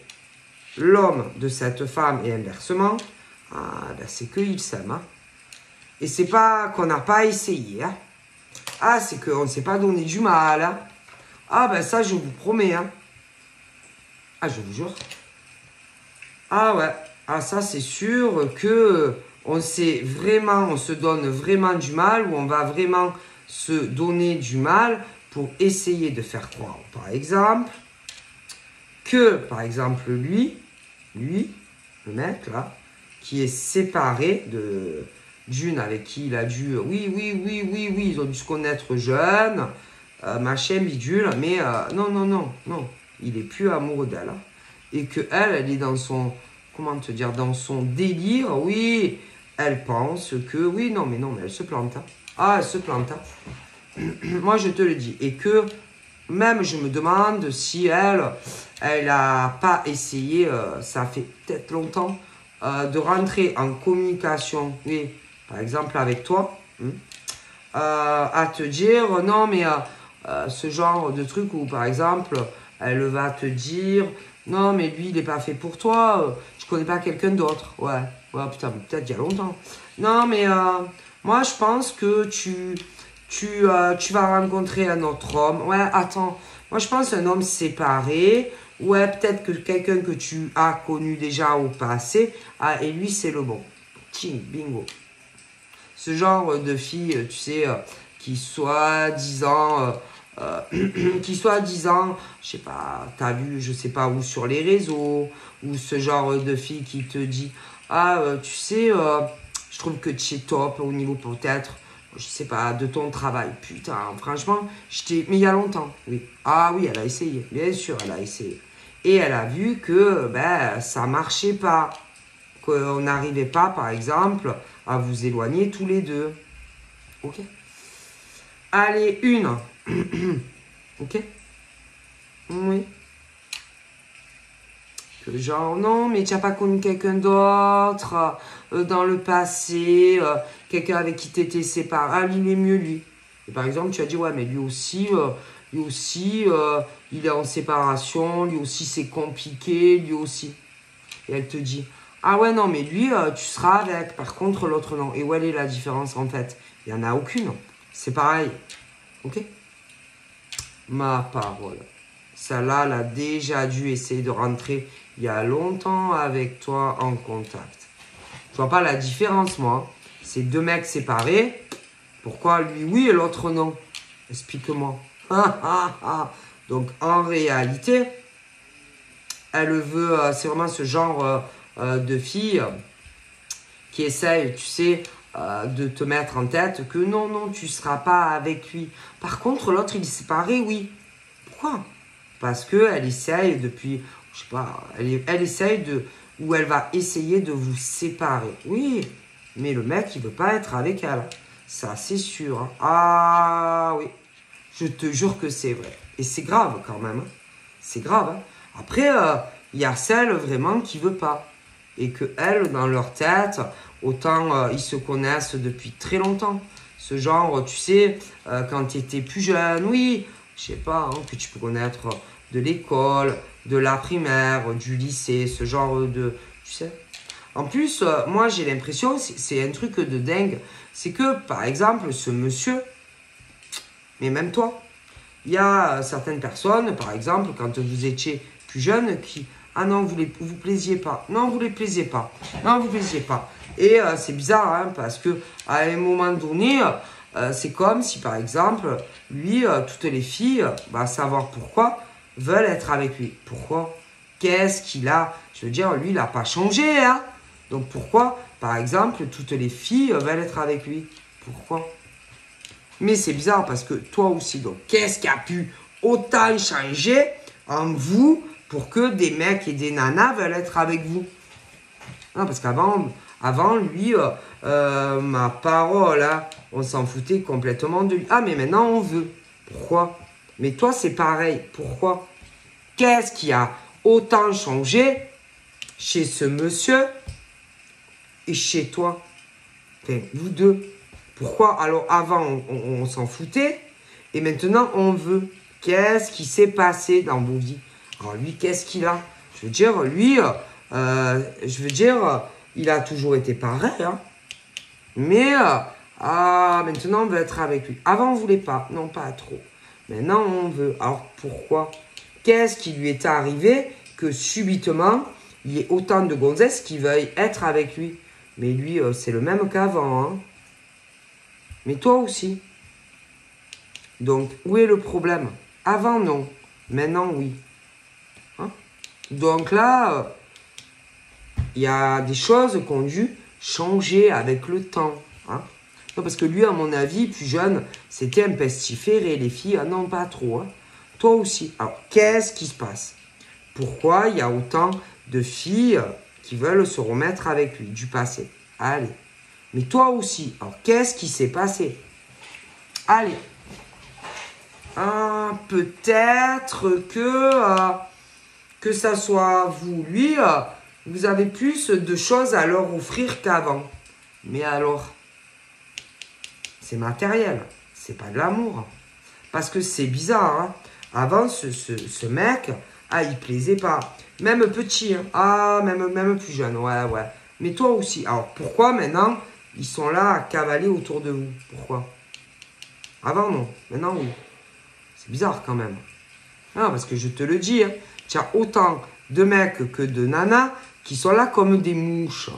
l'homme de cette femme et inversement, ben c'est qu'ils s'aiment. Hein. Et c'est pas qu'on n'a pas essayé. Hein. Ah, c'est qu'on ne s'est pas donné du mal. Hein. Ah, ben ça, je vous promets. Hein. Ah, je vous jure. Ah ouais. Ah, ça, c'est sûr que on se donne vraiment du mal, ou on va vraiment se donner du mal pour essayer de faire croire, par exemple, que, par exemple, lui, le mec, là, qui est séparé d'une avec qui il a dû... Oui, ils ont dû se connaître jeunes, machin, bidule, mais non, il est plus amoureux d'elle. Hein. Et que elle est dans son... Comment te dire? Dans son délire, oui, elle pense que... Oui, non, mais elle se plante. Hein. Ah, elle se plante. Hein. Moi, je te le dis. Et que... Même, je me demande si elle n'a pas essayé, ça fait peut-être longtemps, de rentrer en communication, oui, par exemple avec toi, à te dire, non, mais ce genre de truc où, par exemple, elle va te dire, non, mais lui, il n'est pas fait pour toi, je connais pas quelqu'un d'autre. Ouais, putain, peut-être il y a longtemps. Non, mais moi, je pense que tu vas rencontrer un autre homme. Ouais, attends. Moi, je pense un homme séparé. Ouais, peut-être que quelqu'un que tu as connu déjà au passé. Ah, et lui, c'est le bon. Ching, bingo. Ce genre de fille, tu sais, qui soi-disant, je sais pas, t'as vu, je sais pas où sur les réseaux, ou ce genre de fille qui te dit, ah, tu sais, je trouve que tu es top au niveau peut-être, je sais pas, de ton travail. Putain, franchement, mais il y a longtemps, oui. Ah oui, elle a essayé, bien sûr, elle a essayé. Et elle a vu que, ben, ça marchait pas. Qu'on n'arrivait pas, par exemple, à vous éloigner tous les deux. Ok? Allez, une. Ok? Oui. Que genre, non, mais tu n'as pas connu quelqu'un d'autre dans le passé, quelqu'un avec qui tu étais séparé. Ah, lui, il est mieux, lui. Et par exemple, tu as dit, ouais, mais lui aussi, il est en séparation, lui aussi, c'est compliqué, lui aussi. Et elle te dit, ah ouais, non, mais lui, tu seras avec. Par contre, l'autre, non. Et où elle est la différence, en fait? Il n'y en a aucune. C'est pareil. Ok? Ma parole. Celle-là, elle a déjà dû essayer de rentrer il y a longtemps avec toi en contact. Je vois pas la différence, moi. C'est deux mecs séparés. Pourquoi lui oui et l'autre non? Explique-moi. Donc, en réalité, elle veut, c'est vraiment ce genre de filles qui essayent, tu sais, de te mettre en tête que non, non, tu ne seras pas avec lui. Par contre, l'autre, il est séparé, oui. Pourquoi? Parce qu'elle essaye depuis, je sais pas, elle essaye de, ou elle va essayer de vous séparer. Oui, mais le mec, il veut pas être avec elle. Ça, c'est sûr. Hein. Ah oui, je te jure que c'est vrai. Et c'est grave quand même. Hein. C'est grave. Hein. Après, il y a celle vraiment qui veut pas. Et que elle, dans leur tête, autant ils se connaissent depuis très longtemps. Ce genre, tu sais, quand tu étais plus jeune, oui, je sais pas, hein, que tu peux connaître de l'école, de la primaire, du lycée, ce genre de, tu sais. En plus, moi j'ai l'impression, c'est un truc de dingue, c'est que par exemple, ce monsieur, mais même toi, il y a certaines personnes, par exemple, quand vous étiez plus jeune, qui, ah non, vous plaisiez pas, non, vous les plaisiez pas, non, vous plaisiez pas. Et c'est bizarre, hein, parce que à un moment donné, c'est comme si, par exemple, lui, toutes les filles, va savoir pourquoi, veulent être avec lui. Pourquoi? Qu'est-ce qu'il a? Je veux dire, lui, il n'a pas changé, hein. Donc pourquoi, par exemple, toutes les filles veulent être avec lui? Pourquoi? Mais c'est bizarre parce que toi aussi, donc, qu'est-ce qui a pu autant changer en vous pour que des mecs et des nanas veulent être avec vous? Non, parce qu'avant, lui, ma parole, hein, on s'en foutait complètement de lui. Ah, mais maintenant, on veut. Pourquoi? Mais toi, c'est pareil. Pourquoi? Qu'est-ce qui a autant changé chez ce monsieur et chez toi? Enfin, vous deux. Pourquoi? Alors, avant, on s'en foutait et maintenant, on veut. Qu'est-ce qui s'est passé dans vos vies? Alors, lui, qu'est-ce qu'il a? Je veux dire, lui, il a toujours été pareil, hein. Mais, maintenant, on veut être avec lui. Avant, on ne voulait pas. Non, pas trop. Maintenant, on veut. Alors, pourquoi? Qu'est-ce qui lui est arrivé que subitement, il y ait autant de gonzesses qui veuillent être avec lui? Mais lui, c'est le même qu'avant, hein. Mais toi aussi. Donc, où est le problème? Avant, non. Maintenant, oui. Hein? Donc là, il y a des choses qui ont dû changer avec le temps. Hein? Non, parce que lui, à mon avis, plus jeune, c'était un pestiféré. Les filles, non, pas trop. Hein? Toi aussi. Alors, qu'est-ce qui se passe? Pourquoi il y a autant de filles qui veulent se remettre avec lui du passé? Allez. Mais toi aussi. Alors, qu'est-ce qui s'est passé? Allez. Peut-être que ça soit vous. Lui, vous avez plus de choses à leur offrir qu'avant. Mais alors, c'est matériel. C'est pas de l'amour. Parce que c'est bizarre. Hein? Avant, ce mec, il plaisait pas. Même petit. Hein? Même plus jeune. Ouais. Mais toi aussi. Alors, pourquoi maintenant, ils sont là à cavaler autour de vous? Pourquoi? Avant, non. Maintenant, oui. C'est bizarre quand même. Non, parce que je te le dis, hein, tu as autant de mecs que de nanas qui sont là comme des mouches.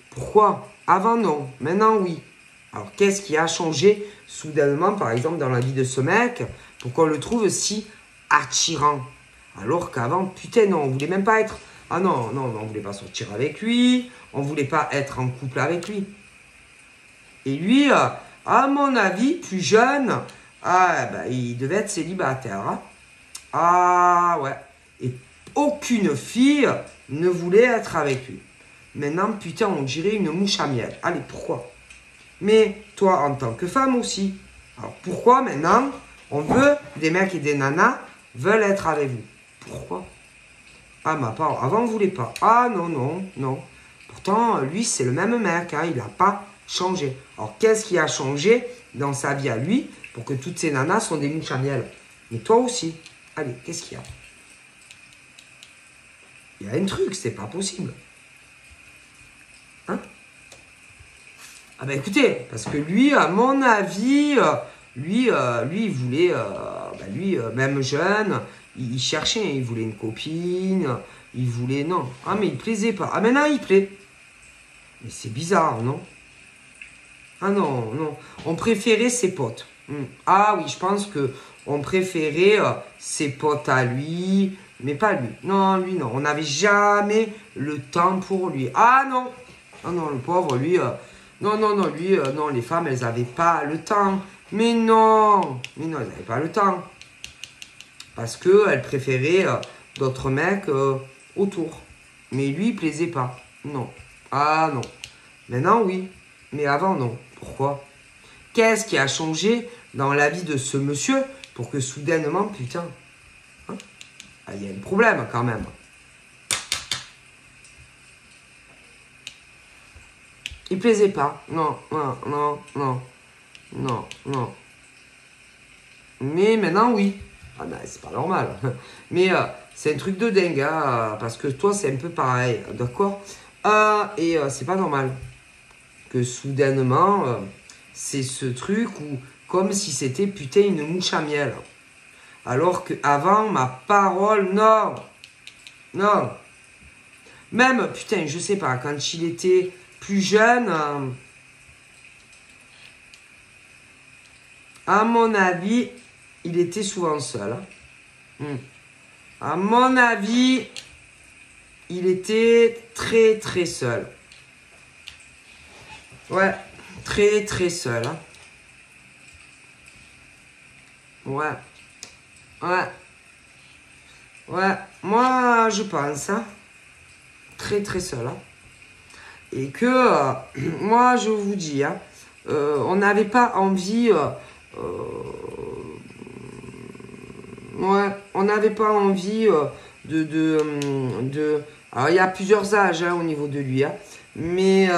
Pourquoi? Avant, non. Maintenant, oui. Alors, qu'est-ce qui a changé soudainement, par exemple, dans la vie de ce mec, pour qu'on le trouve si attirant? Alors qu'avant, putain, non, on voulait même pas être... Ah non, on voulait pas sortir avec lui, on voulait pas être en couple avec lui. Et lui, à mon avis, plus jeune, il devait être célibataire. Hein? Ah ouais. Et aucune fille ne voulait être avec lui. Maintenant, putain, on dirait une mouche à miel. Allez, pourquoi? Mais toi, en tant que femme aussi. Alors, pourquoi maintenant, on veut, des mecs et des nanas veulent être avec vous? Pourquoi? Ah, ma part, avant, on ne voulait pas. Ah, non. Pourtant, lui, c'est le même mec. Hein, il n'a pas changé. Alors, qu'est-ce qui a changé dans sa vie à lui pour que toutes ces nanas sont des mouches à miel? Mais toi aussi. Allez, qu'est-ce qu'il y a? Il y a un truc, c'est pas possible. Hein? Ah ben écoutez, parce que lui, à mon avis, lui, il voulait, même jeune, il cherchait, il voulait une copine, il voulait, non. Ah mais il plaisait pas. Ah maintenant il plaît. Mais c'est bizarre, non? Ah non, on préférait ses potes. Ah oui, je pense que on préférait ses potes à lui. Mais pas lui. Non, lui, non. On n'avait jamais le temps pour lui. Ah non. Ah non, le pauvre, lui. Non, non, non, lui, non, les femmes, elles n'avaient pas le temps. Mais non. Mais non, elles n'avaient pas le temps. Parce qu'elles préféraient d'autres mecs autour. Mais lui, il plaisait pas. Non. Ah non. Maintenant, oui. Mais avant, non. Pourquoi? Qu'est-ce qui a changé dans la vie de ce monsieur pour que soudainement, putain, hein, il y a un problème quand même. Il plaisait pas. Non, non, non, non, non, non. Mais maintenant, oui. Ah ben, c'est pas normal. Mais c'est un truc de dingue, hein, parce que toi, c'est un peu pareil, d'accord? Et c'est pas normal que soudainement, c'est ce truc où, comme si c'était putain une mouche à miel. Alors qu'avant, ma parole, non, non. Même, putain, je sais pas, quand il était plus jeune, à mon avis, il était souvent seul. À mon avis, il était très très seul. Ouais, très très seul. Ouais, ouais, ouais. Moi, je pense, très très seul. Et que, moi, je vous dis, on n'avait pas envie... ouais, on n'avait pas envie alors, il y a plusieurs âges au niveau de lui, mais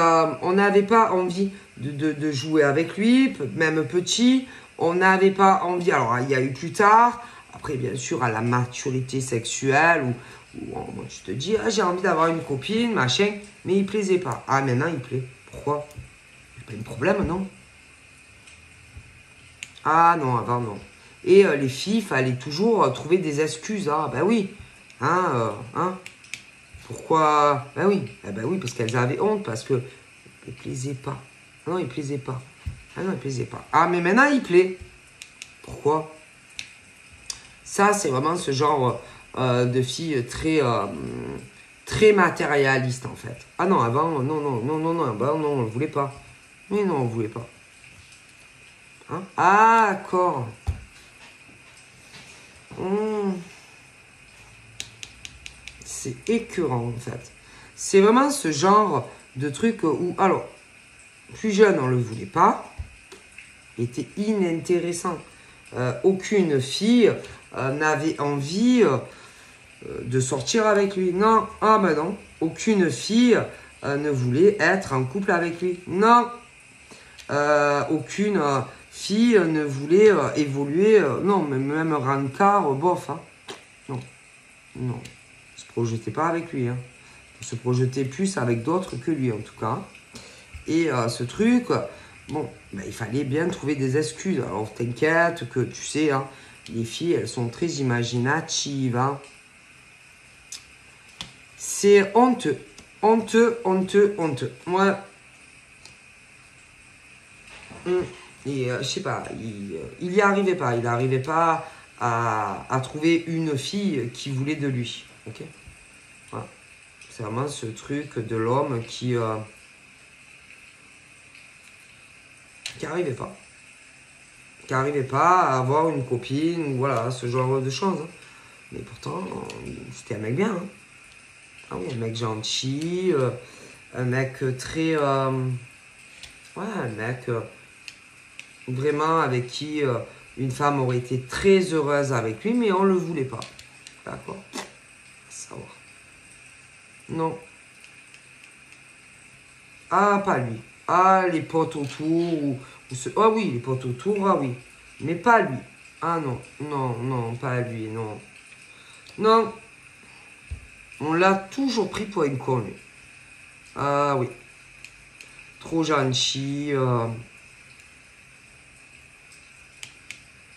on n'avait pas envie de jouer avec lui, même petit. On n'avait pas envie, alors il y a eu plus tard, après bien sûr à la maturité sexuelle, où tu te dis, j'ai envie d'avoir une copine, machin, mais il plaisait pas. Ah, maintenant il plaît. Pourquoi? Il n'y a pas de problème, non? Ah non, avant non. Et les filles, il fallait toujours trouver des excuses. Ah ben oui. Pourquoi? Ben oui. Eh ben oui, parce qu'elles avaient honte, parce que il plaisait pas. Non, il plaisait pas. Ah non, il plaisait pas. Ah, mais maintenant, il plaît. Pourquoi? Ça, c'est vraiment ce genre de fille très, très matérialiste, en fait. Ah non, avant, non, non, non, non, non, ben non, on ne voulait pas. Mais non, on ne voulait pas. Hein? Ah, d'accord. C'est écœurant en fait. C'est vraiment ce genre de truc où, alors, plus jeune on le voulait pas, était inintéressant. Aucune fille n'avait envie de sortir avec lui. Non, ah ben non. Aucune fille ne voulait être en couple avec lui. Non. Aucune fille ne voulait évoluer. Non, même Rancard, bof. Non, non. Ne se projetait pas avec lui. On se projetait plus avec d'autres que lui, en tout cas. Et ce truc, bon, ben, il fallait bien trouver des excuses. Alors, t'inquiète que, tu sais, les filles, elles sont très imaginatives. C'est honteux. Honteux, honteux, honteux. Ouais. Et je sais pas, il y arrivait pas. Il n'arrivait pas à trouver une fille qui voulait de lui. Ok? Voilà. C'est vraiment ce truc de l'homme qui n'arrivait pas. Qui n'arrivait pas à avoir une copine, ou voilà, ce genre de choses. Mais pourtant, c'était un mec bien. Ah oui, un mec gentil, un mec très... ouais, un mec vraiment avec qui une femme aurait été très heureuse avec lui, mais on ne le voulait pas. D'accord? Savoir. Non. Ah, pas lui. Ah, les potes autour. Ah oui, les potes autour, ah oui. Mais pas lui. Ah non, non, non, pas lui, non. Non. On l'a toujours pris pour une con, lui. Ah oui. Trop gentil.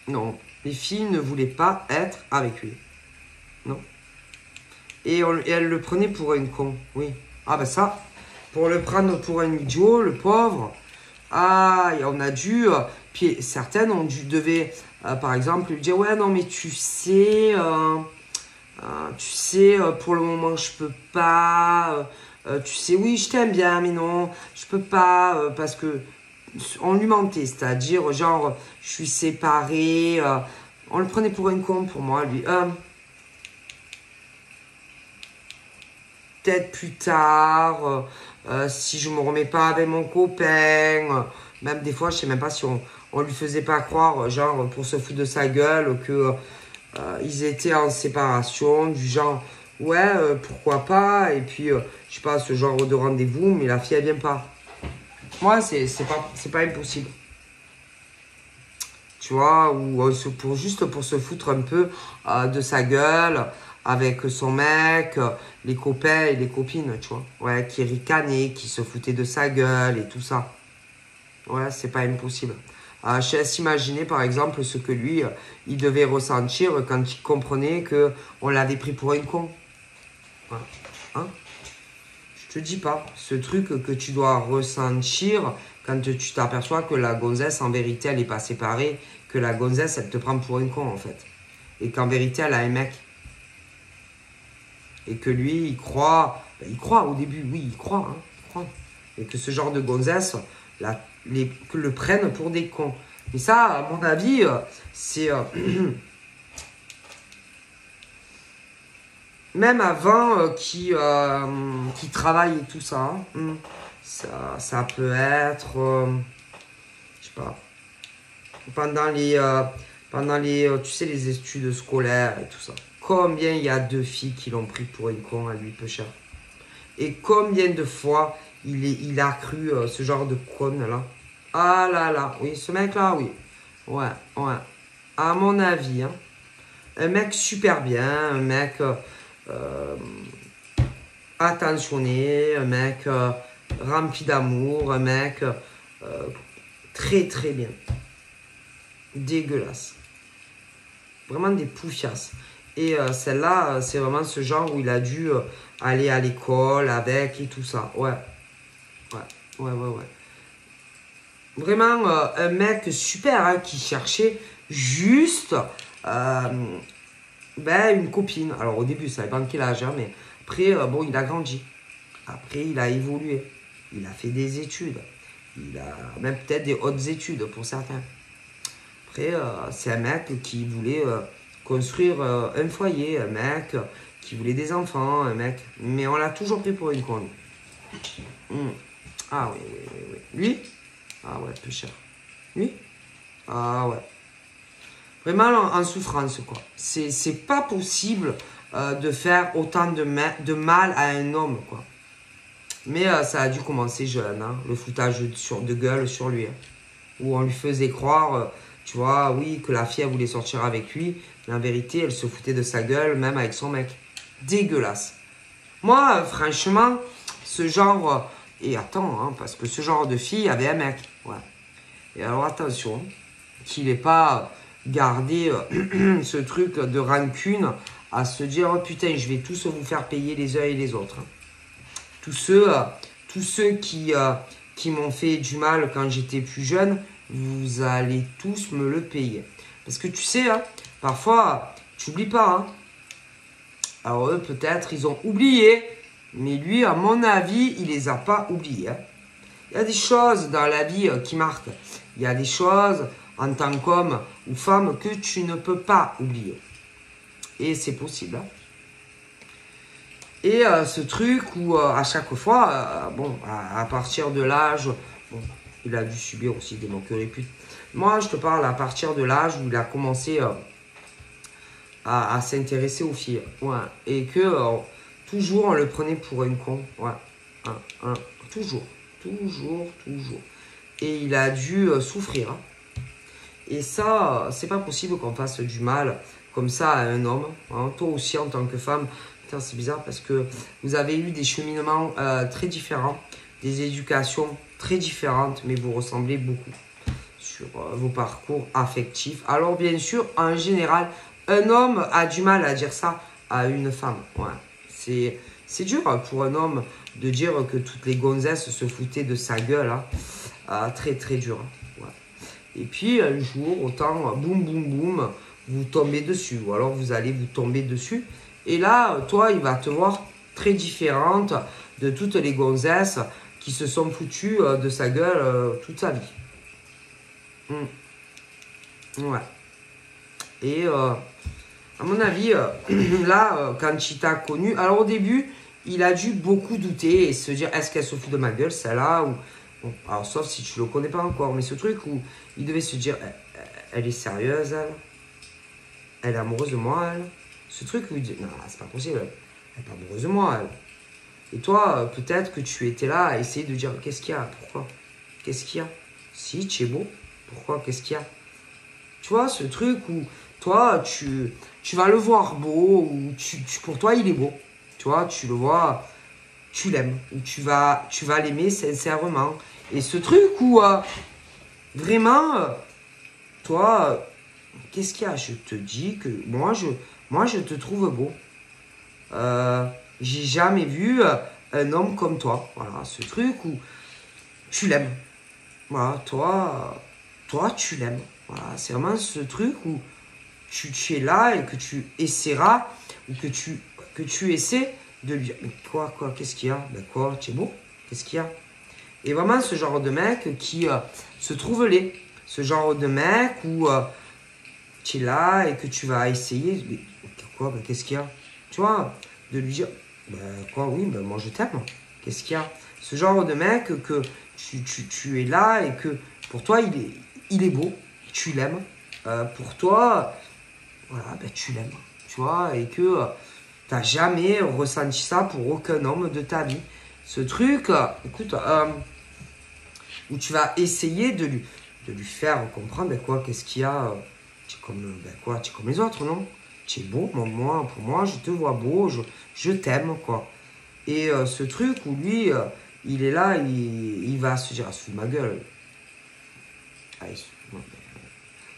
Non. Les filles ne voulaient pas être avec lui. Non. Et elle le prenait pour une con. Oui. Ah ben ça, pour le prendre pour un idiot, le pauvre. Ah, et on a dû... puis certaines devait, par exemple, lui dire, ouais, non, mais tu sais... Tu sais, pour le moment, je peux pas. Tu sais, oui, je t'aime bien, mais non, je peux pas parce que on lui mentait, c'est-à-dire, genre, je suis séparée. On le prenait pour un con pour moi, lui. Peut-être plus tard, si je me remets pas avec mon copain. Même des fois, je sais même pas si on lui faisait pas croire, genre, pour se foutre de sa gueule, que ils étaient en séparation, du genre, ouais, pourquoi pas, et puis, je sais pas, ce genre de rendez-vous, mais la fille, elle vient pas. Moi, c'est pas impossible. Tu vois, ou juste pour se foutre un peu de sa gueule avec son mec, les copains et les copines, tu vois. Ouais, qui ricanaient, qui se foutaient de sa gueule et tout ça. Ouais, c'est pas impossible. Je laisse imaginer par exemple ce que lui, il devait ressentir quand il comprenait que on l'avait pris pour un con. Ouais. Hein? Je te dis pas, ce truc que tu dois ressentir quand tu t'aperçois que la gonzesse, en vérité, elle est pas séparée, que la gonzesse, elle te prend pour un con, en fait. Et qu'en vérité, elle a un mec. Et que lui, il croit au début, oui, il croit, hein, il croit. Et que ce genre de gonzesse, que le prennent pour des cons. Et ça, à mon avis, c'est... même avant qu'il travaille et tout ça, hein, ça peut être, je sais pas, pendant les, tu sais, les études scolaires et tout ça. Combien il y a de filles qui l'ont pris pour une con à lui, peu cher. Et combien de fois il a cru ce genre de conne là. Ah là là, oui, ce mec là, oui. Ouais, ouais. À mon avis, hein. Un mec super bien, un mec attentionné, un mec rempli d'amour, un mec très très bien. Dégueulasse. Vraiment des poufiasses. Et celle-là, c'est vraiment ce genre où il a dû aller à l'école avec et tout ça. Ouais. Ouais, ouais, ouais, ouais. Vraiment un mec super hein, qui cherchait juste une copine. Alors au début, ça dépend de quel âge, hein, mais après, bon, il a grandi. Après, il a évolué. Il a fait des études. Il a même peut-être des hautes études pour certains. Après, c'est un mec qui voulait construire un foyer, un mec qui voulait des enfants, un mec. Mais on l'a toujours pris pour une conne. Ah oui, oui, oui, oui. Lui? Ah ouais, peu cher. Lui? Ah ouais. Vraiment en souffrance, quoi. C'est pas possible de faire autant de mal à un homme, quoi. Mais ça a dû commencer jeune, hein, le foutage de gueule sur lui. Hein, où on lui faisait croire, tu vois, oui, que la fille, elle voulait sortir avec lui. Mais en vérité, elle se foutait de sa gueule, même avec son mec. Dégueulasse. Moi, franchement, ce genre... et attends, hein, parce que ce genre de fille avait un mec. Ouais. Et alors attention, qu'il n'ait pas gardé ce truc de rancune à se dire oh putain, je vais tous vous faire payer les uns et les autres. Tous ceux qui m'ont fait du mal quand j'étais plus jeune, vous allez tous me le payer. Parce que tu sais, hein, parfois, tu n'oublies pas. Hein. Alors eux, peut-être, ils ont oublié. Mais lui, à mon avis, il les a pas oubliés. Hein. Il y a des choses dans la vie qui marquent. Il y a des choses en tant qu'homme ou femme que tu ne peux pas oublier. Et c'est possible. Hein. Et ce truc où à chaque fois, bon, à partir de l'âge, bon, il a dû subir aussi des moqueries putes. Moi, je te parle à partir de l'âge où il a commencé à s'intéresser aux filles. Ouais. Et que toujours on le prenait pour une con. Ouais. Toujours. Toujours, toujours. Et il a dû souffrir. Hein. Et ça, c'est pas possible qu'on fasse du mal comme ça à un homme. Hein. Toi aussi, en tant que femme, putain, c'est bizarre parce que vous avez eu des cheminements très différents, des éducations très différentes, mais vous ressemblez beaucoup sur vos parcours affectifs. Alors, bien sûr, en général, un homme a du mal à dire ça à une femme. Ouais. C'est dur pour un homme de dire que toutes les gonzesses se foutaient de sa gueule. Hein. Très, très dur. Ouais. Et puis, un jour, autant, boum, boum, boum, vous tombez dessus. Ou alors, vous allez vous tomber dessus. Et là, toi, il va te voir très différente de toutes les gonzesses qui se sont foutues de sa gueule toute sa vie. Ouais. Et à mon avis, là, quand il t'a connu, alors au début, il a dû beaucoup douter et se dire, est-ce qu'elle se fout de ma gueule, celle-là ou... Bon, alors, sauf si tu le connais pas encore, mais ce truc où il devait se dire, elle est sérieuse, elle est amoureuse de moi, elle. Ce truc où il dit, non, c'est pas possible, elle est pas amoureuse de moi, elle. Et toi, peut-être que tu étais là à essayer de dire, qu'est-ce qu'il y a, pourquoi, qu'est-ce qu'il y a? Si, tu es beau, pourquoi, qu'est-ce qu'il y a? Tu vois, ce truc où toi, tu vas le voir beau, ou pour toi, il est beau. Tu vois, tu le vois, tu l'aimes, ou tu vas l'aimer sincèrement. Et ce truc où, vraiment, toi, qu'est-ce qu'il y a? Je te dis que moi, je te trouve beau. J'ai jamais vu un homme comme toi. Voilà, ce truc où tu l'aimes. Voilà, toi, tu l'aimes. Voilà, c'est vraiment ce truc où tu es là et que tu essaieras, ou que tu essaies de lui dire, mais quoi, qu'est-ce qu'il y a? Ben quoi, tu es beau? Qu'est-ce qu'il y a? Et vraiment ce genre de mec qui se trouve laid. Ce genre de mec où tu es là et que tu vas essayer, mais quoi, ben qu'est-ce qu'il y a? Tu vois, de lui dire, ben quoi, oui, ben moi je t'aime. Qu'est-ce qu'il y a? Ce genre de mec que tu es là et que pour toi il est beau, tu l'aimes. Pour toi, voilà, ben tu l'aimes, tu vois, et que tu n'as jamais ressenti ça pour aucun homme de ta vie. Ce truc, écoute, où tu vas essayer de lui faire comprendre, ben quoi, qu'est-ce qu'il y a, tu es comme, ben quoi, tu es comme les autres, non? Tu es beau, moi, pour moi, je te vois beau, je t'aime, quoi. Et ce truc où lui, il est là, il va se dire, ah, sous ma gueule. Ah,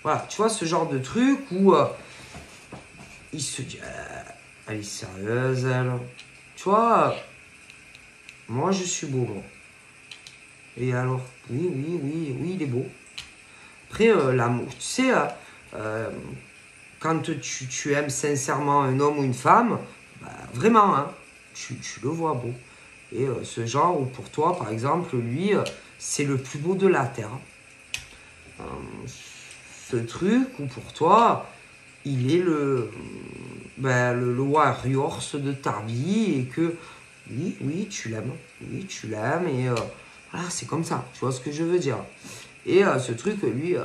voilà, tu vois, ce genre de truc où il se dit, elle est sérieuse, elle. Tu vois, moi je suis beau, moi. Et alors, oui, il est beau. Après, l'amour, tu sais, quand tu aimes sincèrement un homme ou une femme, bah, vraiment, hein, tu le vois beau. Et ce genre où pour toi, par exemple, lui, c'est le plus beau de la Terre. Ce truc où pour toi, il est le warrior de ta vie et que oui, tu l'aimes. Oui, tu l'aimes et voilà, c'est comme ça. Tu vois ce que je veux dire? Et ce truc, lui,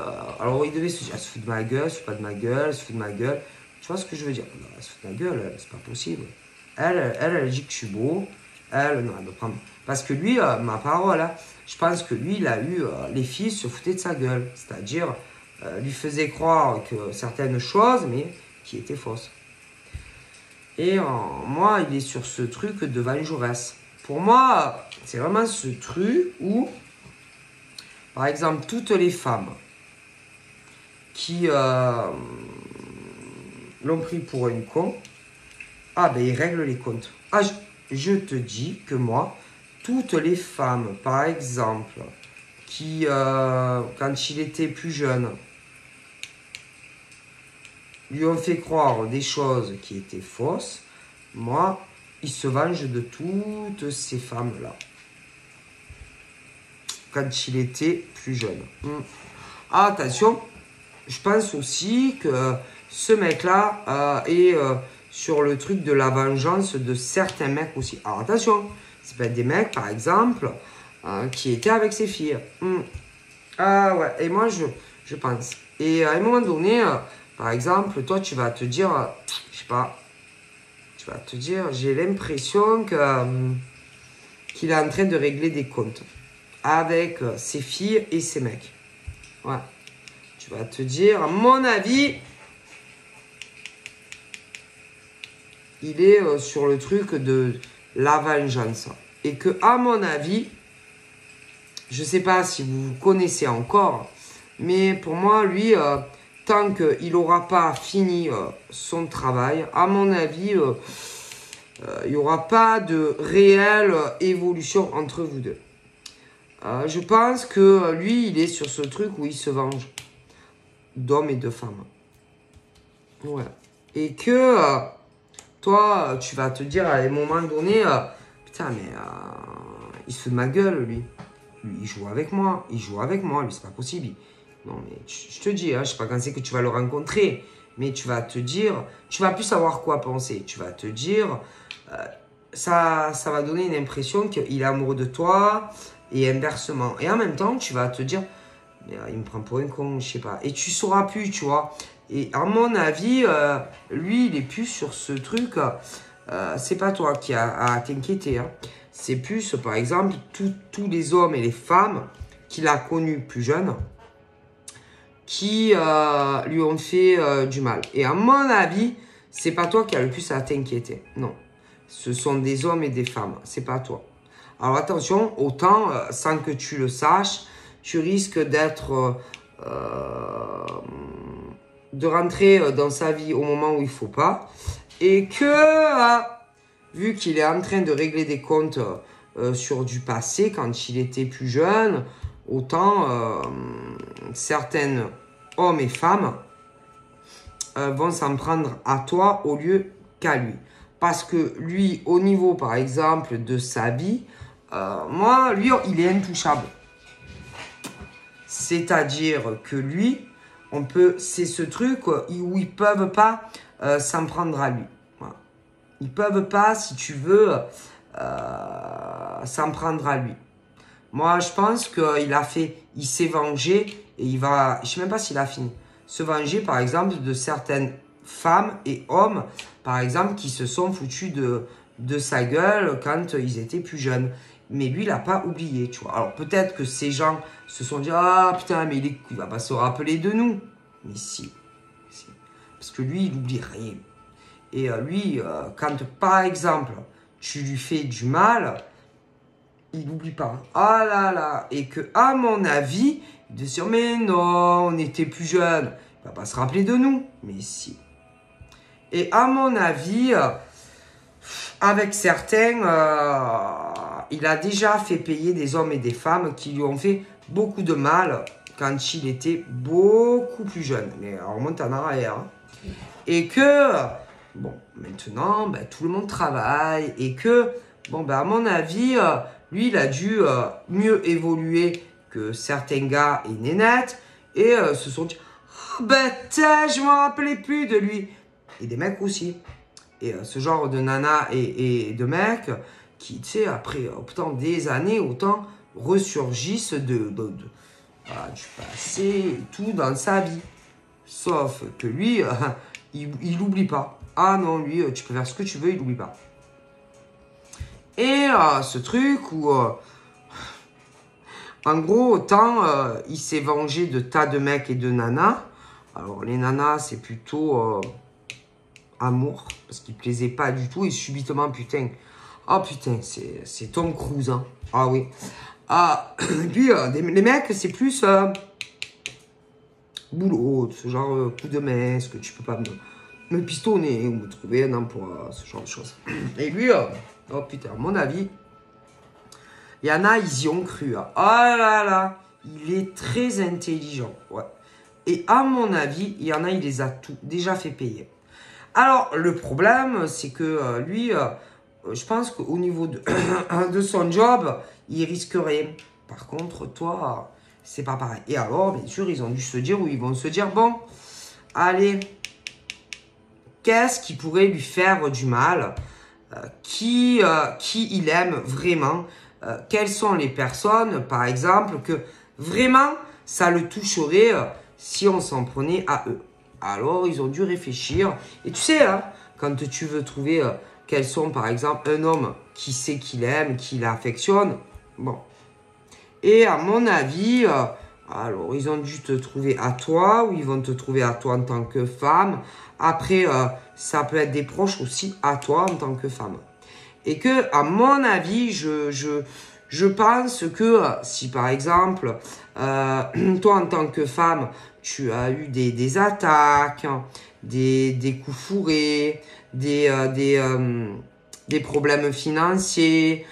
alors il devait se dire, elle se fout de ma gueule, elle se fout pas de ma gueule, elle se fout de ma gueule. Tu vois ce que je veux dire? Non, elle se fout de ma gueule, c'est pas possible. Elle dit que je suis beau. Non, elle me prend. Parce que lui, ma parole, hein, je pense que lui, il a eu. Les filles se foutaient de sa gueule. C'est-à-dire, lui faisaient croire que certaines choses, mais qui étaient fausses. Et moi, il est sur ce truc de Jaurès. Pour moi, c'est vraiment ce truc où, par exemple, toutes les femmes qui l'ont pris pour une con, ah ben ils règlent les comptes. Ah, je te dis que moi, toutes les femmes, par exemple, qui, quand il était plus jeune, lui ont fait croire des choses qui étaient fausses, moi, il se venge de toutes ces femmes-là. Quand il était plus jeune. Ah, attention, je pense aussi que ce mec-là est sur le truc de la vengeance de certains mecs aussi. Alors attention, c'est pas des mecs, par exemple, qui étaient avec ses filles. Ah ouais, et moi, je pense. Et à un moment donné, par exemple, toi, tu vas te dire, je sais pas, tu vas te dire, j'ai l'impression qu'il est en train de régler des comptes avec ses filles et ses mecs. Ouais. Tu vas te dire, à mon avis, il est sur le truc de la vengeance. Et que, à mon avis, je ne sais pas si vous vous connaissez encore, mais pour moi, lui, tant qu'il n'aura pas fini son travail, à mon avis, il n'y aura pas de réelle évolution entre vous deux. Je pense que lui, il est sur ce truc où il se venge d'hommes et de femmes. Ouais. Et que Toi, tu vas te dire à un moment donné, putain, mais il se fout de ma gueule, lui. Lui, il joue avec moi. Il joue avec moi, lui, c'est pas possible. Non, mais je te dis, hein, je sais pas quand c'est que tu vas le rencontrer, mais tu vas te dire, tu vas plus savoir quoi penser. Tu vas te dire, ça va donner une impression qu'il est amoureux de toi et inversement. Et en même temps, tu vas te dire, mais, il me prend pour un con, je sais pas. Et tu sauras plus, tu vois. Et à mon avis, lui, il est plus sur ce truc. C'est pas toi qui a à t'inquiéter. Hein. C'est plus, par exemple, tous les hommes et les femmes qu'il a connus plus jeunes qui lui ont fait du mal. Et à mon avis, c'est pas toi qui a le plus à t'inquiéter. Non. Ce sont des hommes et des femmes. C'est pas toi. Alors attention, autant, sans que tu le saches, tu risques d'être... de rentrer dans sa vie au moment où il faut pas. Et que, vu qu'il est en train de régler des comptes sur du passé, quand il était plus jeune, autant certains hommes et femmes vont s'en prendre à toi au lieu qu'à lui. Parce que lui, au niveau, par exemple, de sa vie, moi, lui, il est intouchable. C'est-à-dire que lui, c'est ce truc où ils peuvent pas s'en prendre à lui. Voilà. Ils peuvent pas, si tu veux, s'en prendre à lui. Moi, je pense il s'est vengé et il va, je sais même pas s'il a fini, se venger, par exemple, de certaines femmes et hommes, par exemple, qui se sont foutus de sa gueule quand ils étaient plus jeunes. Mais lui, il n'a pas oublié, tu vois. Alors, peut-être que ces gens se sont dit, ah, putain, mais il va pas se rappeler de nous. Mais si. Parce que lui, il n'oublie rien. Et lui, quand, par exemple, tu lui fais du mal, il n'oublie pas. Ah là là. Et que, à mon avis, il dit sur, mais non, on était plus jeunes. Il va pas se rappeler de nous. Mais si. Et à mon avis, avec certains, il a déjà fait payer des hommes et des femmes qui lui ont fait beaucoup de mal quand il était beaucoup plus jeune. Mais on remonte en arrière. Hein. Et que, bon, maintenant, ben, tout le monde travaille. Et que, bon, ben, à mon avis, lui, il a dû mieux évoluer que certains gars et nénettes. Et se sont dit, oh, ben, je ne me rappelais plus de lui. Et des mecs aussi. Et ce genre de nana et de mecs qui, tu sais, après autant des années, autant ressurgissent voilà, du passé et tout dans sa vie. Sauf que lui, il n'oublie pas. Ah non, lui, tu peux faire ce que tu veux, il n'oublie pas. Et ce truc où, en gros, autant il s'est vengé de tas de mecs et de nanas. Alors, les nanas, c'est plutôt amour, parce qu'il plaisait pas du tout. Et subitement, putain, oh putain, c'est Tom Cruise. Hein. Ah oui. Ah, et puis, les mecs, c'est plus boulot, ce genre coup de main, ce que tu peux pas me pistonner ou me trouver un emploi, ce genre de choses. Et lui, oh putain, à mon avis, il y en a, ils y ont cru. Hein. Oh là là, il est très intelligent. Ouais. Et à mon avis, il y en a, il les a déjà fait payer. Alors, le problème, c'est que lui, je pense qu'au niveau de son job, il risque rien. Par contre, toi, c'est pas pareil. Et alors, bien sûr, ils ont dû se dire, ou ils vont se dire, bon, allez, qu'est-ce qui pourrait lui faire du mal, qui il aime vraiment, quelles sont les personnes, par exemple, que vraiment, ça le toucherait si on s'en prenait à eux. Alors, ils ont dû réfléchir. Et tu sais, hein, quand tu veux trouver quels sont, par exemple, un homme qui sait qu'il aime, qui l'affectionne, bon. Et à mon avis, alors, ils ont dû te trouver à toi, ou ils vont te trouver à toi en tant que femme. Après, ça peut être des proches aussi à toi en tant que femme. Et que, à mon avis, je pense que si, par exemple, toi, en tant que femme, tu as eu des attaques, des coups fourrés, des problèmes financiers,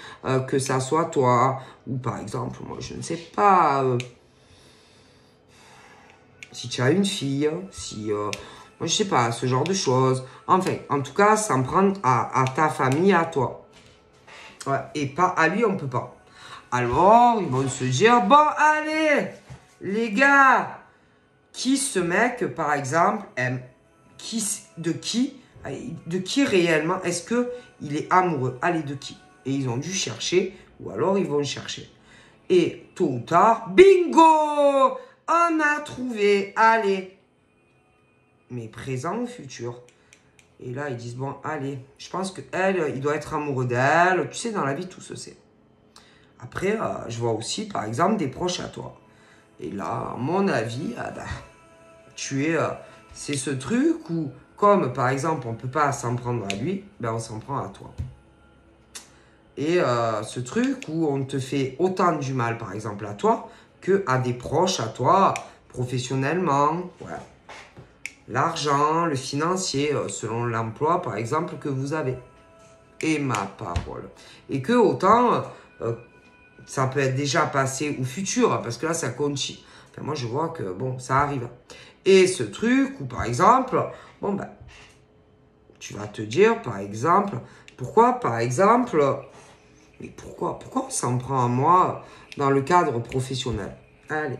que ça soit toi, ou par exemple, moi, je ne sais pas, si tu as une fille, si, je sais pas, ce genre de choses. Enfin, en tout cas, s'en prendre à ta famille, à toi. Ouais, et pas à lui, on peut pas. Alors, ils vont se dire, bon, allez, les gars, qui ce mec, par exemple, aime? De qui réellement est-ce que il est amoureux? Allez, de qui? Et ils ont dû chercher, ou alors ils vont chercher. Et tôt ou tard, bingo! On a trouvé, allez. Mais présent ou futur? Et là, ils disent, bon, allez, je pense qu'elle, il doit être amoureux d'elle. Tu sais, dans la vie, tout se sait. Après, je vois aussi, par exemple, des proches à toi. Et là, à mon avis, c'est ce truc où, comme par exemple, on ne peut pas s'en prendre à lui, ben on s'en prend à toi. Et ce truc où on te fait autant du mal, par exemple, à toi, que à des proches à toi, professionnellement. Voilà. L'argent, le financier, selon l'emploi, par exemple, que vous avez. Et ma parole. Et que autant, ça peut être déjà passé ou futur, parce que là, ça continue. Enfin, moi, je vois que, bon, ça arrive. Et ce truc, ou par exemple, bon, ben, tu vas te dire, par exemple, pourquoi on s'en prend à moi dans le cadre professionnel? Allez,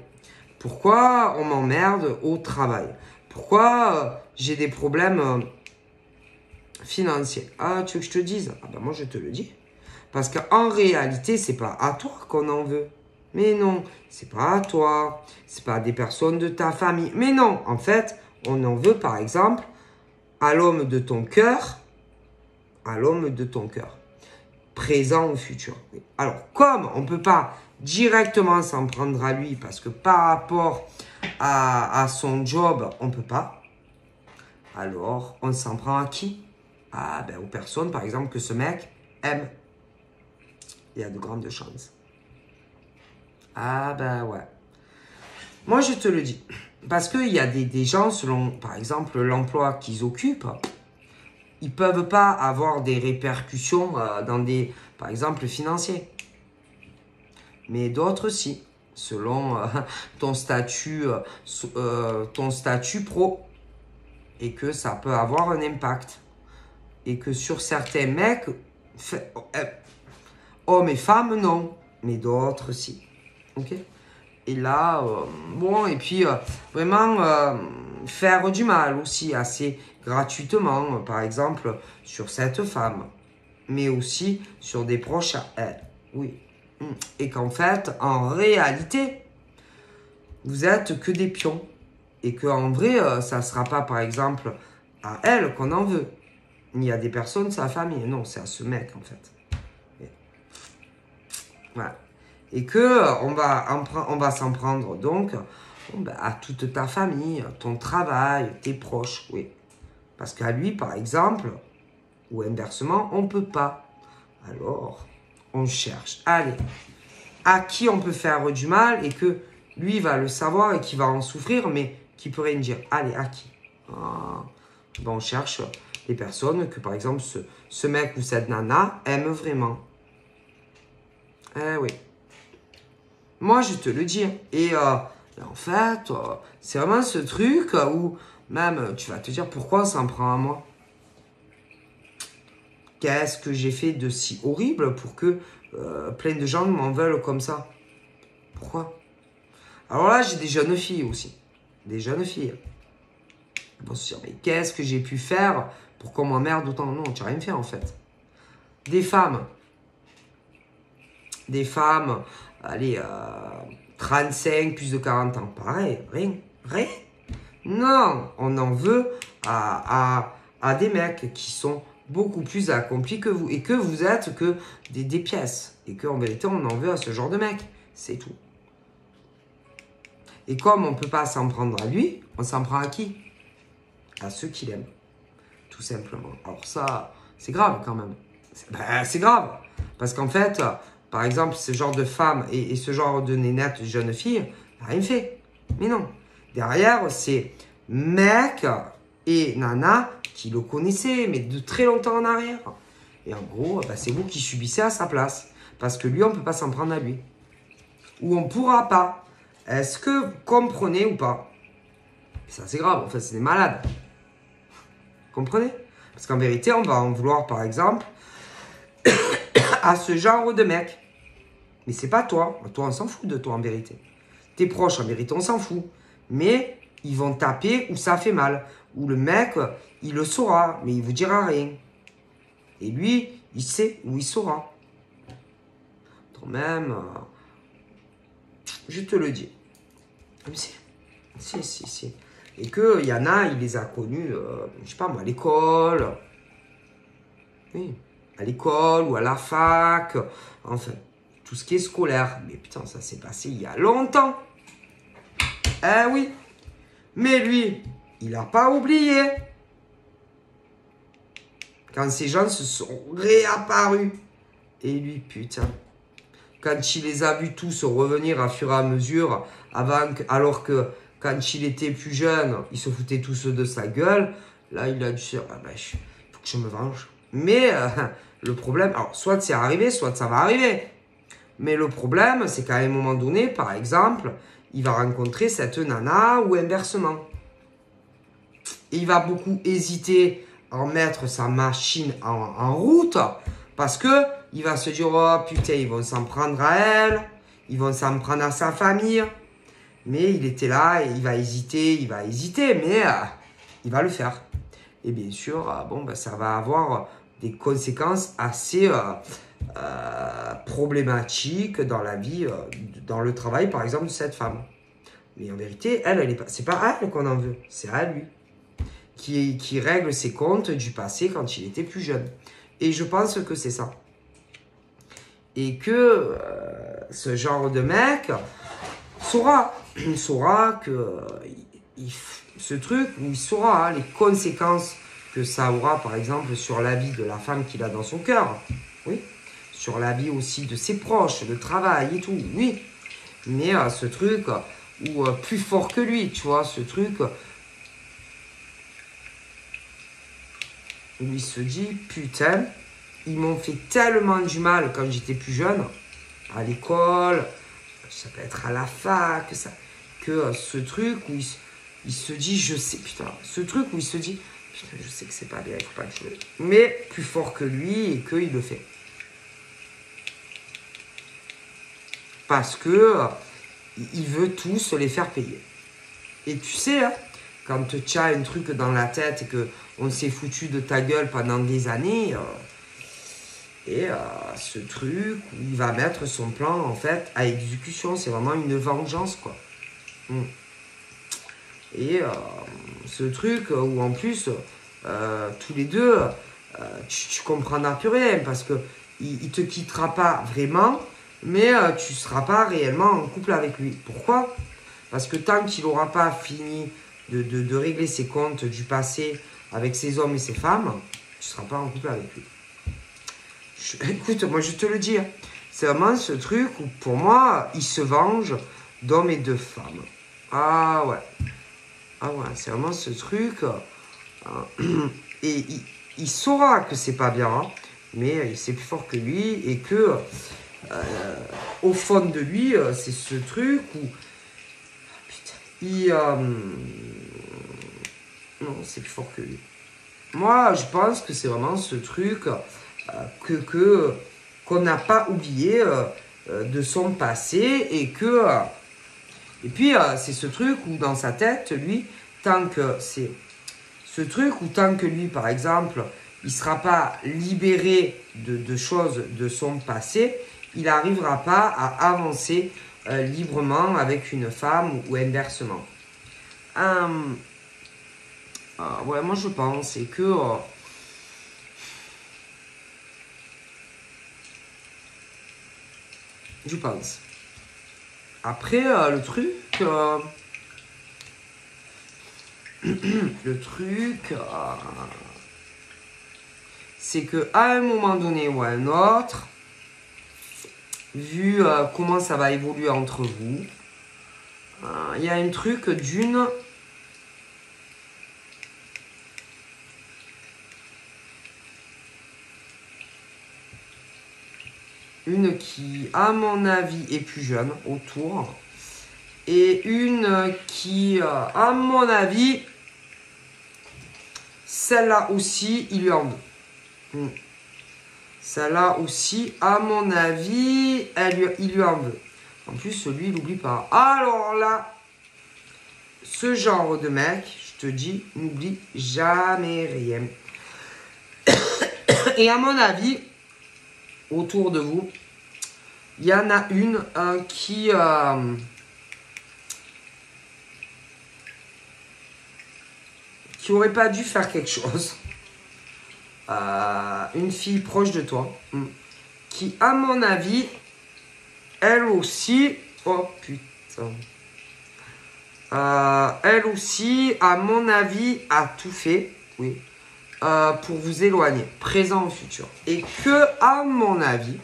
pourquoi on m'emmerde au travail? Pourquoi j'ai des problèmes financiers? Ah, tu veux que je te dise? Ah ben moi, je te le dis. Parce qu'en réalité, c'est pas à toi qu'on en veut. Mais non, c'est pas à toi. C'est pas à des personnes de ta famille. Mais non, en fait, on en veut, par exemple, à l'homme de ton cœur. À l'homme de ton cœur. Présent ou futur. Alors, comme on ne peut pas directement s'en prendre à lui, parce que par rapport à son job, on ne peut pas, alors on s'en prend à qui? Ah, ben aux personnes, par exemple, que ce mec aime. Il y a de grandes chances. Ah, ben ouais. Moi, je te le dis. Parce qu'il y a des gens, selon, par exemple, l'emploi qu'ils occupent, ils ne peuvent pas avoir des répercussions dans des, par exemple, financiers. Mais d'autres, si. Selon ton statut pro. Et que ça peut avoir un impact. Et que sur certains mecs, hommes et femmes, non. Mais d'autres, si. Ok? Et là, bon, et puis vraiment faire du mal aussi assez gratuitement, par exemple, sur cette femme. Mais aussi sur des proches à elle. Oui. Et qu'en fait, en réalité, vous êtes que des pions. Et qu'en vrai, ça ne sera pas, par exemple, à elle qu'on en veut. Ni à des personnes de sa famille. Non, c'est à ce mec, en fait. Voilà. Et que on va s'en prendre, donc, à toute ta famille, ton travail, tes proches, oui. Parce qu'à lui, par exemple, ou inversement, on ne peut pas. Alors, on cherche. Allez, à qui on peut faire du mal et que lui va le savoir et qui va en souffrir, mais qui peut rien dire. Allez, à qui? On cherche les personnes que, par exemple, ce mec ou cette nana aime vraiment. Eh oui. Moi, je te le dis. Et en fait, c'est vraiment ce truc où même tu vas te dire pourquoi on s'en prend à moi? Qu'est-ce que j'ai fait de si horrible pour que plein de gens m'en veulent comme ça? Pourquoi? Alors là, j'ai des jeunes filles aussi. Des jeunes filles. Elles vont se dire, mais qu'est-ce que j'ai pu faire pour qu'on m'emmerde autant? Non, tu n'as rien fait en fait. Des femmes. Des femmes, allez, 35, plus de 40 ans. Pareil, rien. Rien. Non, on en veut à des mecs qui sont beaucoup plus accomplis que vous. Et que vous êtes que des pièces. Et qu'en vérité, on en veut à ce genre de mec. C'est tout. Et comme on ne peut pas s'en prendre à lui, on s'en prend à qui? À ceux qui l'aiment. Tout simplement. Alors ça, c'est grave quand même. C'est grave. Parce qu'en fait, par exemple, ce genre de femme et ce genre de nénette jeune fille, n'a rien fait. Mais non. Derrière, c'est mec et nana qui le connaissaient, mais de très longtemps en arrière. Et en gros, c'est vous qui subissez à sa place. Parce que lui, on ne peut pas s'en prendre à lui. Ou on ne pourra pas. Est-ce que vous comprenez ou pas? Ça, c'est grave. En fait, c'est des malades. Comprenez? Parce qu'en vérité, on va en vouloir, par exemple, à ce genre de mec. Mais c'est pas toi. Toi, on s'en fout de toi, en vérité. Tes proches, en vérité, on s'en fout. Mais ils vont taper où ça fait mal. Où le mec, il le saura, mais il vous dira rien. Et lui, il sait où il saura. Quand même, je te le dis. Si. Et qu'il y en a, il les a connus, je sais pas moi, à l'école. Oui, à l'école ou à la fac. Enfin, tout ce qui est scolaire. Mais putain, ça s'est passé il y a longtemps. Eh oui. Mais lui, il n'a pas oublié. Quand ces gens se sont réapparus. Et lui, putain. Quand il les a vus tous revenir à fur et à mesure, alors que quand il était plus jeune, ils se foutaient tous de sa gueule, là, il a dû se dire, ah ben, faut que je me venge. Mais le problème, alors, soit c'est arrivé, soit ça va arriver. Mais le problème, c'est qu'à un moment donné, par exemple, il va rencontrer cette nana ou inversement. Et il va beaucoup hésiter à mettre sa machine en route parce que il va se dire, oh putain, ils vont s'en prendre à elle, ils vont s'en prendre à sa famille. Mais il était là et il va hésiter, mais il va le faire. Et bien sûr, ça va avoir des conséquences assez problématiques dans la vie, dans le travail, par exemple, de cette femme. Mais en vérité, c'est pas à elle qu'on en veut, c'est à lui. Qui règle ses comptes du passé quand il était plus jeune. Et je pense que c'est ça. Et que ce genre de mec saura que ce truc, où il saura les conséquences que ça aura, par exemple, sur la vie de la femme qu'il a dans son cœur. Oui. Sur la vie aussi de ses proches, le travail et tout. Oui. Mais ce truc, ou plus fort que lui, tu vois, ce truc où il se dit, putain, ils m'ont fait tellement du mal quand j'étais plus jeune, à l'école, ça peut être à la fac, que ce truc où il se dit, je sais, putain, ce truc où il se dit, putain, je sais que c'est pas bien, il faut pas que je le... Mais plus fort que lui et qu'il le fait. Parce que il veut tous les faire payer. Et tu sais, hein, quand tu as un truc dans la tête et qu'on s'est foutu de ta gueule pendant des années, ce truc où il va mettre son plan en fait à exécution, c'est vraiment une vengeance quoi. Et ce truc où en plus tous les deux tu comprendras plus rien parce que il te quittera pas vraiment, mais tu seras pas réellement en couple avec lui. Pourquoi? Parce que tant qu'il n'aura pas fini de régler ses comptes du passé avec ses hommes et ses femmes, tu ne seras pas en couple avec lui. Écoute, moi je te le dis, c'est vraiment ce truc où pour moi, il se venge d'hommes et de femmes. Ah ouais, c'est vraiment ce truc. Et il saura que c'est pas bien, hein, mais c'est plus fort que lui et que au fond de lui, c'est ce truc où non, c'est plus fort que lui. Moi, je pense que c'est vraiment ce truc qu'on n'a pas oublié de son passé et que... et puis, c'est ce truc où dans sa tête, lui, tant que c'est... Ce truc où tant que lui, par exemple, il ne sera pas libéré de choses de son passé, il n'arrivera pas à avancer librement avec une femme ou inversement. Ouais, moi je pense et que je pense. Après le truc c'est que à un moment donné ou à un autre, vu comment ça va évoluer entre vous, il y a un truc d'une... Une qui, à mon avis, est plus jeune autour. Et une qui, à mon avis, celle-là aussi, il lui en veut. Celle-là aussi, à mon avis, il lui en veut. En plus, lui, il n'oublie pas. Alors là, ce genre de mec, je te dis, n'oublie jamais rien. Et à mon avis, autour de vous, il y en a une qui aurait pas dû faire quelque chose. Une fille proche de toi, qui, à mon avis, elle aussi, oh putain, elle aussi, à mon avis, a tout fait, oui, pour vous éloigner, présent ou futur. Et que, à mon avis,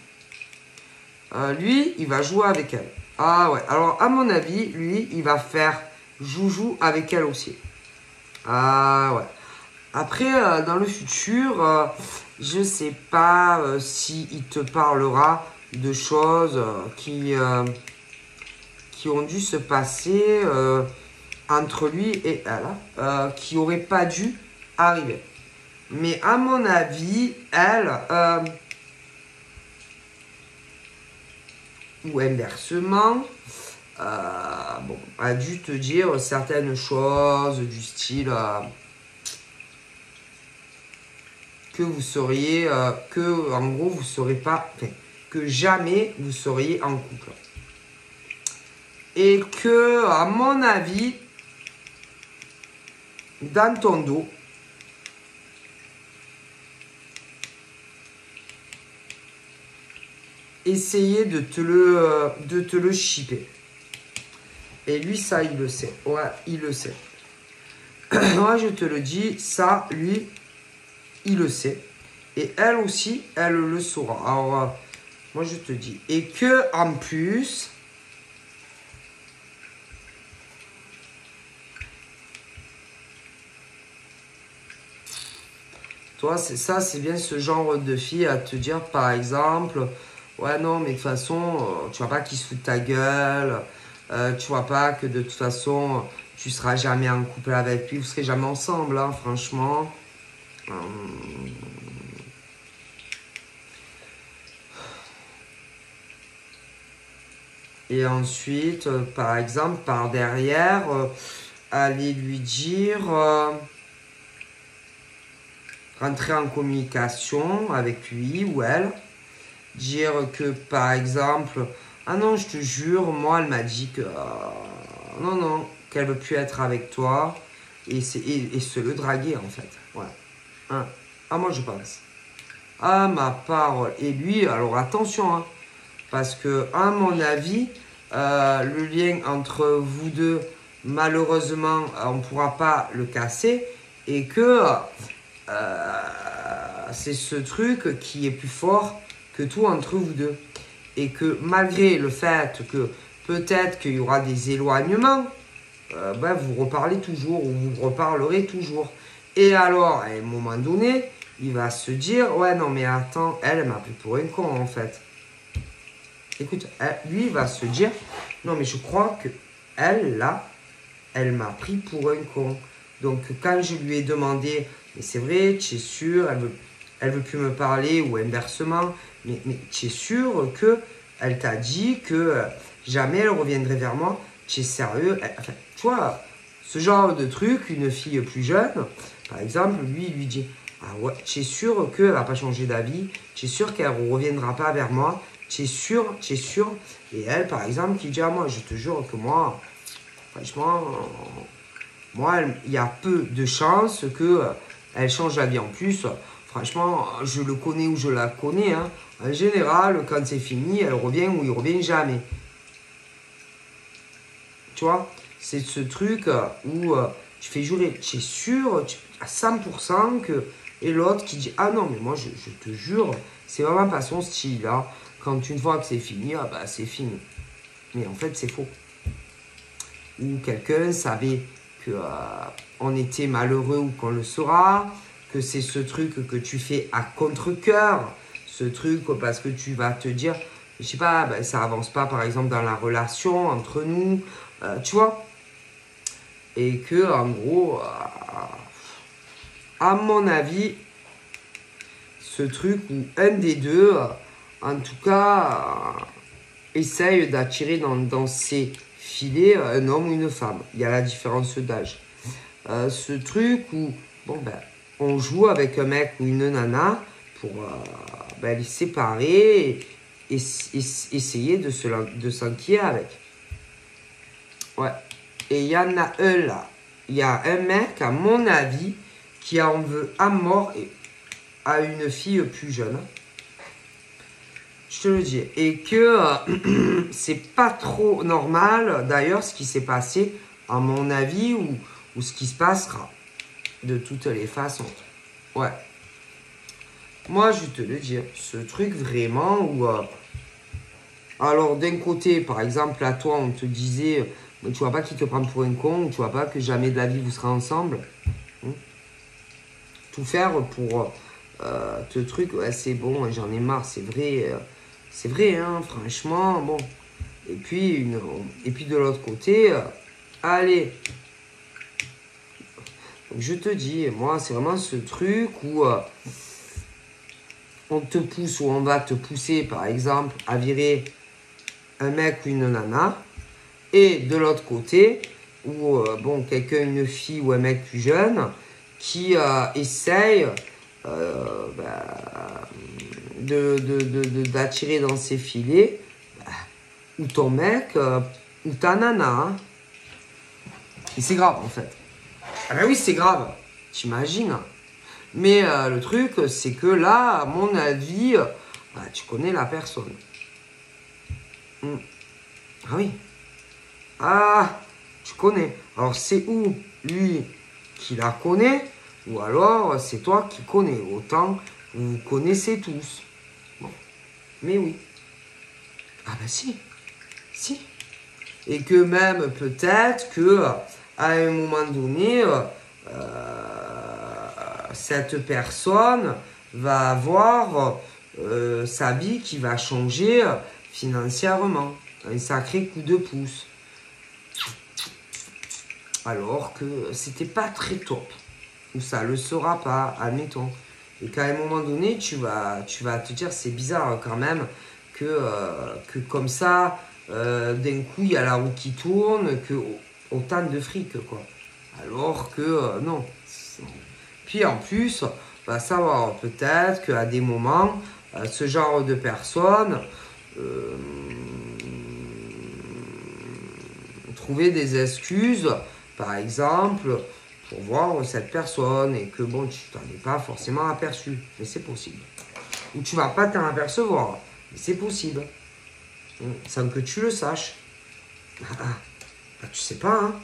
lui, il va jouer avec elle. Ah ouais, alors à mon avis, lui, il va faire joujou avec elle aussi. Ah ouais. Après, dans le futur, je sais pas s'il te parlera de choses qui ont dû se passer entre lui et elle, qui n'auraient pas dû arriver. Mais à mon avis, elle, ou inversement, bon, a dû te dire certaines choses du style que vous seriez, que en gros vous serez pas, enfin, que jamais vous seriez en couple. Et que, à mon avis, dans ton dos, essayez de te le shipper. Et lui, ça, il le sait. Ouais, il le sait. Moi, je te le dis, ça, lui, il le sait. Et elle aussi, elle le saura. Alors, moi, je te dis. Et que, en plus, toi, c'est ça, c'est bien ce genre de fille à te dire, par exemple, ouais, non, mais de toute façon, tu vois pas qu'il se fout de ta gueule. Tu vois pas que de toute façon, tu seras jamais en couple avec lui, vous serez jamais ensemble, hein, franchement. Et ensuite, par exemple, par derrière, aller lui dire, rentrer en communication avec lui ou elle, dire que, par exemple, ah non, je te jure, moi, elle m'a dit que, non, non, qu'elle veut plus être avec toi, et se le draguer, en fait, voilà. Hein. Ah, moi, je pense. Ah, ma parole. Et lui, alors attention, hein, parce que, à mon avis, le lien entre vous deux, malheureusement, on ne pourra pas le casser. Et que c'est ce truc qui est plus fort que tout entre vous deux. Et que malgré le fait que peut-être qu'il y aura des éloignements, ben, vous reparlez toujours ou vous reparlerez toujours. Et alors, à un moment donné, il va se dire, ouais, non, mais attends, elle m'a pris pour un con, en fait. Écoute, lui, il va se dire, non, mais je crois que elle, là, elle m'a pris pour un con. Donc, quand je lui ai demandé, mais c'est vrai, tu es sûr, elle veut plus me parler, ou inversement, mais tu es sûr que elle t'a dit que jamais elle reviendrait vers moi, tu es sérieux? Enfin, tu vois, ce genre de truc, une fille plus jeune, par exemple, lui, il lui dit, ah ouais, tu es sûr qu'elle va pas changer d'avis, tu es sûr qu'elle ne reviendra pas vers moi, tu es sûr, tu es sûr. Et elle, par exemple, qui dit à moi, je te jure que moi, franchement, moi, il y a peu de chances qu'elle change d'avis. En plus, franchement, je le connais ou je la connais. Hein. En général, quand c'est fini, elle revient ou il revient jamais. Tu vois, c'est ce truc où tu fais jurer, tu es sûr, à 100% que... Et l'autre qui dit, ah non, mais moi, je te jure, c'est vraiment pas son style. Hein. Quand une fois que c'est fini, ah bah c'est fini. Mais en fait, c'est faux. Ou quelqu'un savait que on était malheureux ou qu'on le sera, que c'est ce truc que tu fais à contre-cœur, ce truc parce que tu vas te dire, je sais pas, ben, ça avance pas par exemple dans la relation entre nous, tu vois. Et que en gros, à mon avis, ce truc où un des deux, en tout cas, essaye d'attirer dans ses filets un homme ou une femme. Il y a la différence d'âge. Ce truc où, bon, ben, on joue avec un mec ou une nana pour les séparer et essayer de s'enquiller avec. Ouais. Et il y en a un là. Il y a un mec, à mon avis, qui en veut à mort à une fille plus jeune. Je te le dis. Et que c'est pas trop normal, d'ailleurs, ce qui s'est passé, à mon avis, ou ce qui se passera. De toutes les façons. Ouais. Moi, je vais te le dire. Ce truc vraiment où... alors, d'un côté, par exemple, à toi, on te disait... tu vois pas qu'il te prend pour un con. Tu vois pas que jamais de la vie, vous serez ensemble. Tout faire pour... te truc, ouais, c'est bon, j'en ai marre, c'est vrai. C'est vrai, hein, franchement, bon. Et puis de l'autre côté, allez. Donc, je te dis, moi, c'est vraiment ce truc où on te pousse ou on va te pousser, par exemple, à virer un mec ou une nana. Et de l'autre côté, où, quelqu'un, une fille ou un mec plus jeune, qui essaye d'attirer dans ses filets ou ton mec ou ta nana. Hein. Et c'est grave, en fait. Ah ben oui, c'est grave. T'imagines. Mais le truc, c'est que là, à mon avis, tu connais la personne. Ah oui. Ah, tu connais. Alors, c'est où, lui, qui la connaît, ou alors, c'est toi qui connais. Autant, vous vous connaissez tous. Bon. Mais oui. Ah ben si. Si. Et que même, peut-être que, à un moment donné, cette personne va avoir sa vie qui va changer financièrement. Un sacré coup de pouce. Alors que c'était pas très top. Ou ça le sera pas, admettons. Et qu'à un moment donné, tu vas te dire, c'est bizarre quand même, que comme ça, d'un coup, il y a la roue qui tourne, que autant de fric, quoi. Alors que non. Puis en plus, va savoir peut-être qu'à des moments, ce genre de personnes trouver des excuses, par exemple, pour voir cette personne et que bon, tu t'en es pas forcément aperçu. Mais c'est possible. Ou tu vas pas t'en apercevoir. Mais c'est possible. Sans que tu le saches. Tu sais pas, hein.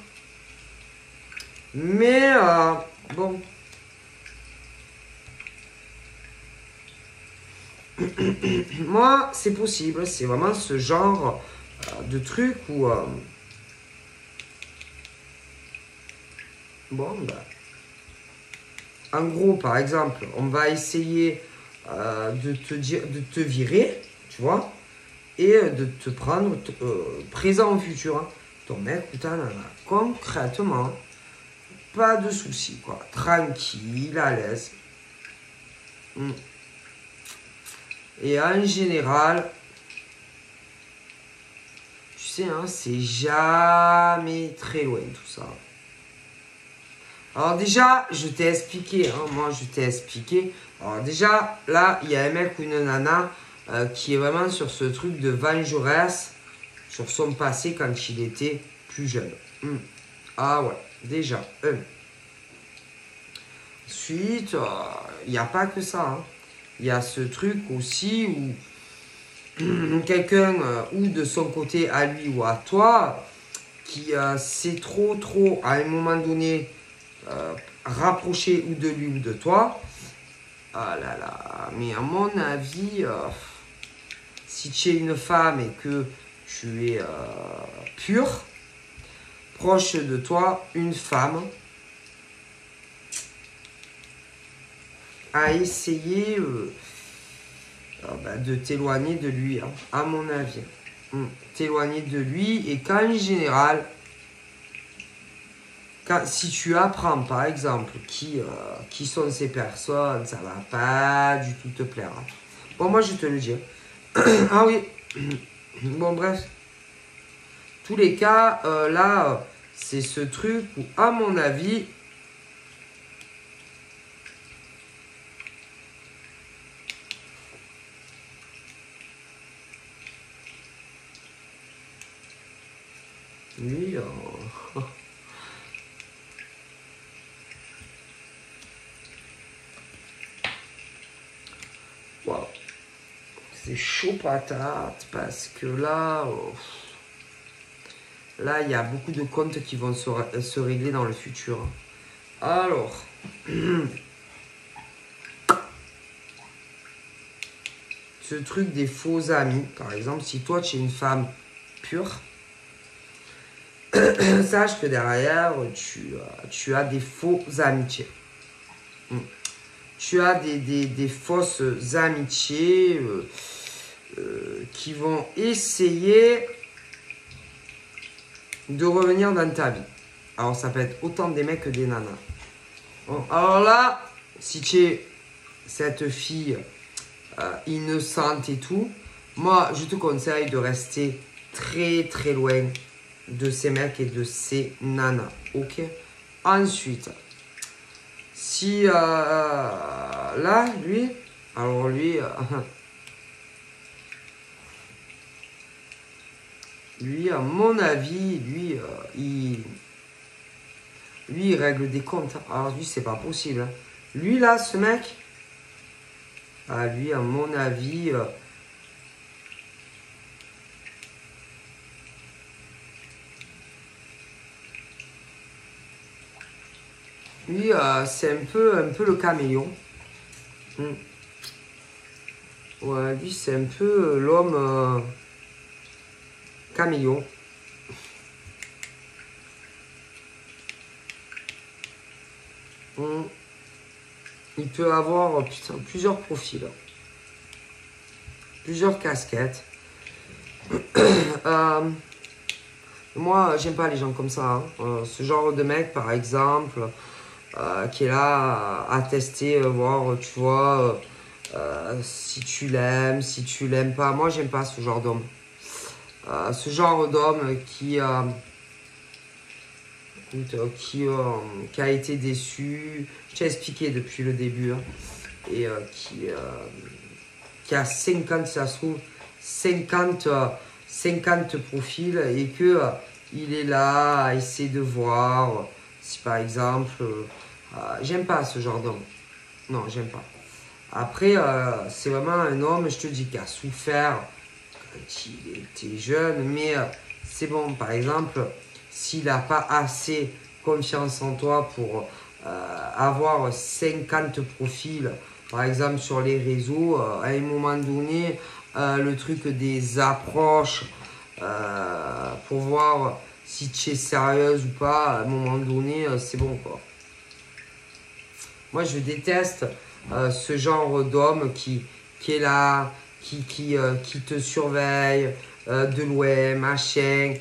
Mais, bon. Moi, c'est possible. C'est vraiment ce genre de truc où... en gros, par exemple, on va essayer de te virer, tu vois, et de te prendre présent au futur. Hein. Ton mec, putain, concrètement, pas de soucis, quoi. Tranquille, à l'aise. Et en général, tu sais, hein, c'est jamais très loin tout ça. Alors déjà, je t'ai expliqué, hein, moi je t'ai expliqué. Alors déjà, là, il y a un mec ou une nana qui est vraiment sur ce truc de vengeresse sur son passé quand il était plus jeune. Ah ouais, déjà, Ensuite, il n'y a pas que ça. Hein. Il y a ce truc aussi où quelqu'un, ou de son côté à lui ou à toi, qui s'est trop, à un moment donné, rapproché ou de lui ou de toi. Ah là là, mais à mon avis, si tu es une femme et que tu es pure, proche de toi, une femme a essayé de t'éloigner de lui, hein, à mon avis. T'éloigner de lui et qu'en général, si tu apprends, par exemple, qui sont ces personnes, ça va pas du tout te plaire. Bon, moi, je te le dis. Ah oui. Bon, bref. Tous les cas, là, c'est ce truc où, à mon avis, lui, wow. C'est chaud patate parce que là, là, il y a beaucoup de comptes qui vont se régler dans le futur. Alors, ce truc des faux amis, par exemple, si toi tu es une femme pure, sache que derrière, tu as des faux amitiés. Tu as des fausses amitiés qui vont essayer de revenir dans ta vie. Alors, ça peut être autant des mecs que des nanas. Bon, alors là, si tu es cette fille innocente et tout, moi, je te conseille de rester très très loin de ces mecs et de ces nanas. Ok? Ensuite, si là, lui, alors lui, lui, à mon avis, lui, il règle des comptes. Alors lui, c'est pas possible. Lui, là, ce mec, lui, à mon avis, lui, c'est un peu le caméléon. Ouais, lui, c'est un peu l'homme caméléon. Il peut avoir plusieurs profils. Plusieurs casquettes. Moi, j'aime pas les gens comme ça. Ce genre de mec, par exemple, qui est là à tester, voir, tu vois, si tu l'aimes, si tu l'aimes pas. Moi, j'aime pas ce genre d'homme. Ce genre d'homme qui a été déçu. Je t'ai expliqué depuis le début. Et qui a 50, ça se trouve, 50 profils et que il est là à essayer de voir si par exemple, j'aime pas ce genre d'homme. Non, j'aime pas. Après, c'est vraiment un homme, je te dis, qui a souffert quand il était jeune, mais c'est bon. Par exemple, s'il n'a pas assez confiance en toi pour avoir 50 profils, par exemple sur les réseaux, à un moment donné, le truc des approches pour voir si tu es sérieuse ou pas, à un moment donné, c'est bon quoi. Moi, je déteste ce genre d'homme qui est là, qui te surveille de loin, machin.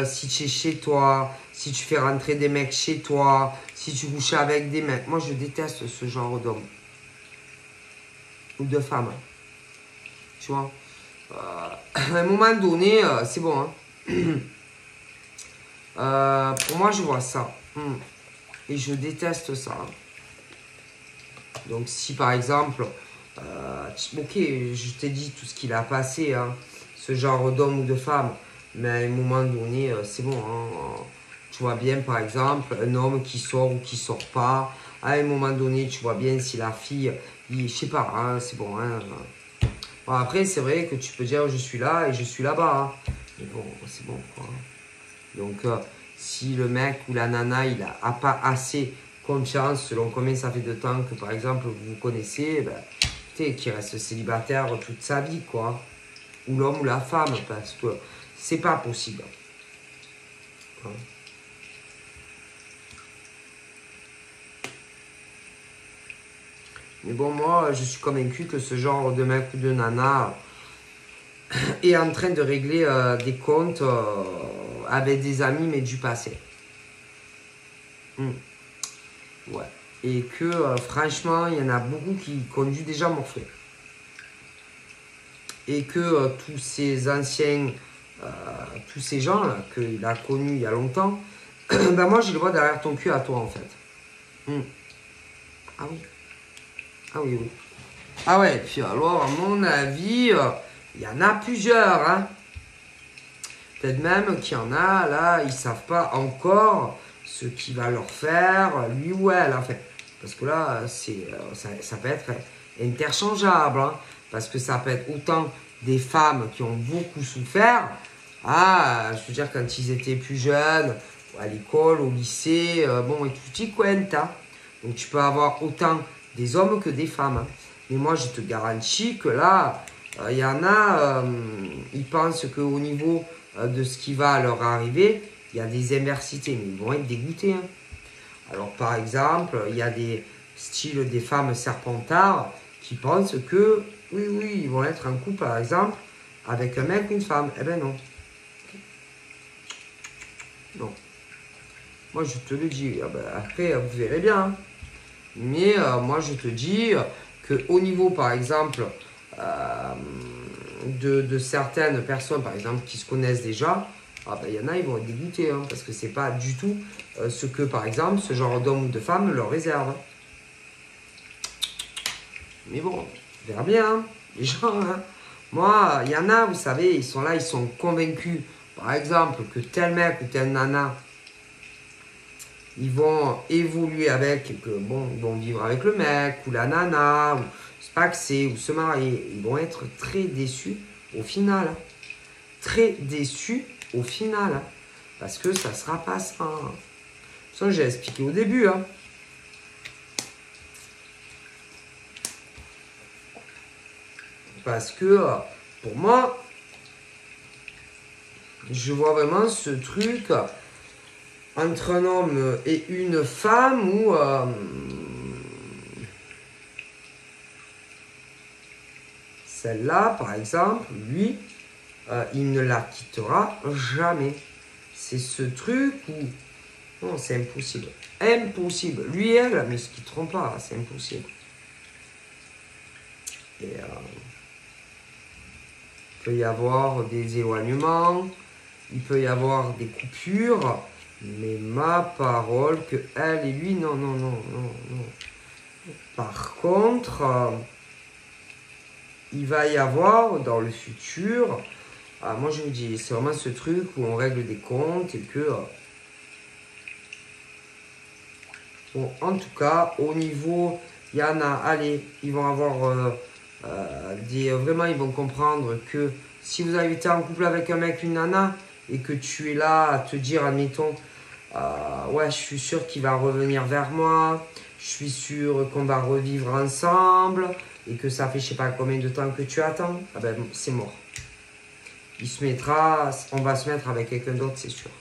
Si tu es chez toi, si tu fais rentrer des mecs chez toi, si tu couches avec des mecs. Moi, je déteste ce genre d'homme. Ou de femme. Tu vois. À un moment donné, c'est bon. Hein. Pour moi, je vois ça. Et je déteste ça. Donc, si par exemple, ok, je t'ai dit tout ce qu'il a passé, hein, ce genre d'homme ou de femme, mais à un moment donné, c'est bon. Hein, tu vois bien, par exemple, un homme qui sort ou qui sort pas. À un moment donné, tu vois bien si la fille, je sais pas, hein, c'est bon. Hein. Bon, après, c'est vrai que tu peux dire je suis là et je suis là-bas. Hein. Mais bon, c'est bon, quoi. Donc, si le mec ou la nana, il a pas assez confiance, selon combien ça fait de temps que, par exemple, vous vous connaissez, ben, écoutez, qu'il reste célibataire toute sa vie, quoi. Ou l'homme ou la femme, parce que c'est pas possible. Hein. Mais bon, moi, je suis convaincu que ce genre de mec ou de nana est en train de régler des comptes avec des amis, mais du passé. Ouais. Et que franchement, il y en a beaucoup qui ont dû déjà morfler. Et que tous ces anciens, tous ces gens là qu'il a connus il y a longtemps, ben moi je les vois derrière ton cul à toi en fait. Ah oui. Ah oui, oui. Ah ouais, puis alors à mon avis, il y en a plusieurs. Hein. Peut-être même qu'il y en a là, ils savent pas encore ce qu'il va leur faire, lui ou elle en fait. Parce que là, ça peut être interchangeable. Hein, parce que ça peut être autant des femmes qui ont beaucoup souffert. Ah, je veux dire, quand ils étaient plus jeunes, à l'école, au lycée, bon, et tu t'y cuentes. Hein. Donc tu peux avoir autant des hommes que des femmes. Hein. Mais moi, je te garantis que là, il y en a, ils pensent qu'au niveau de ce qui va leur arriver, il y a des adversités, mais ils vont être dégoûtés. Hein. Alors, par exemple, il y a des styles des femmes serpentards qui pensent que, oui, oui, ils vont être en couple, par exemple, avec un mec ou une femme. Eh ben non. Non. Moi, je te le dis. Ah ben, après, vous verrez bien. Hein. Mais moi, je te dis qu'au niveau, par exemple, de certaines personnes, par exemple, qui se connaissent déjà, ah ben, y en a, ils vont être dégoûtés, hein, parce que c'est pas du tout ce que, par exemple, ce genre d'homme ou de femme leur réserve. Mais bon, on verra bien, hein, les gens. Hein. Moi, il y en a, vous savez, ils sont là, ils sont convaincus, par exemple, que tel mec ou tel nana, ils vont évoluer avec, que bon, ils vont vivre avec le mec ou la nana, ou se paxer, ou se marier. Ils vont être très déçus au final. Hein. Très déçus au final. Hein. Parce que ça ne sera pas ça. Hein. Ça, j'ai expliqué au début. Hein. Parce que, pour moi, je vois vraiment ce truc entre un homme et une femme où celle-là, par exemple, lui, il ne la quittera jamais. C'est ce truc où... Non, c'est impossible. Impossible. Lui et elle, mais ils ne se quitteront pas, c'est impossible. Et il peut y avoir des éloignements, il peut y avoir des coupures, mais ma parole que elle et lui, non, non, non, non, non. Par contre, il va y avoir dans le futur, moi je vous dis, c'est vraiment ce truc où on règle des comptes et que, bon, en tout cas, au niveau, il y en a, allez, ils vont avoir vraiment, ils vont comprendre que si vous avez été en couple avec un mec, une nana, et que tu es là à te dire, admettons, ouais, je suis sûr qu'il va revenir vers moi, je suis sûr qu'on va revivre ensemble, et que ça fait je sais pas combien de temps que tu attends, ah ben c'est mort. On va se mettre avec quelqu'un d'autre, c'est sûr.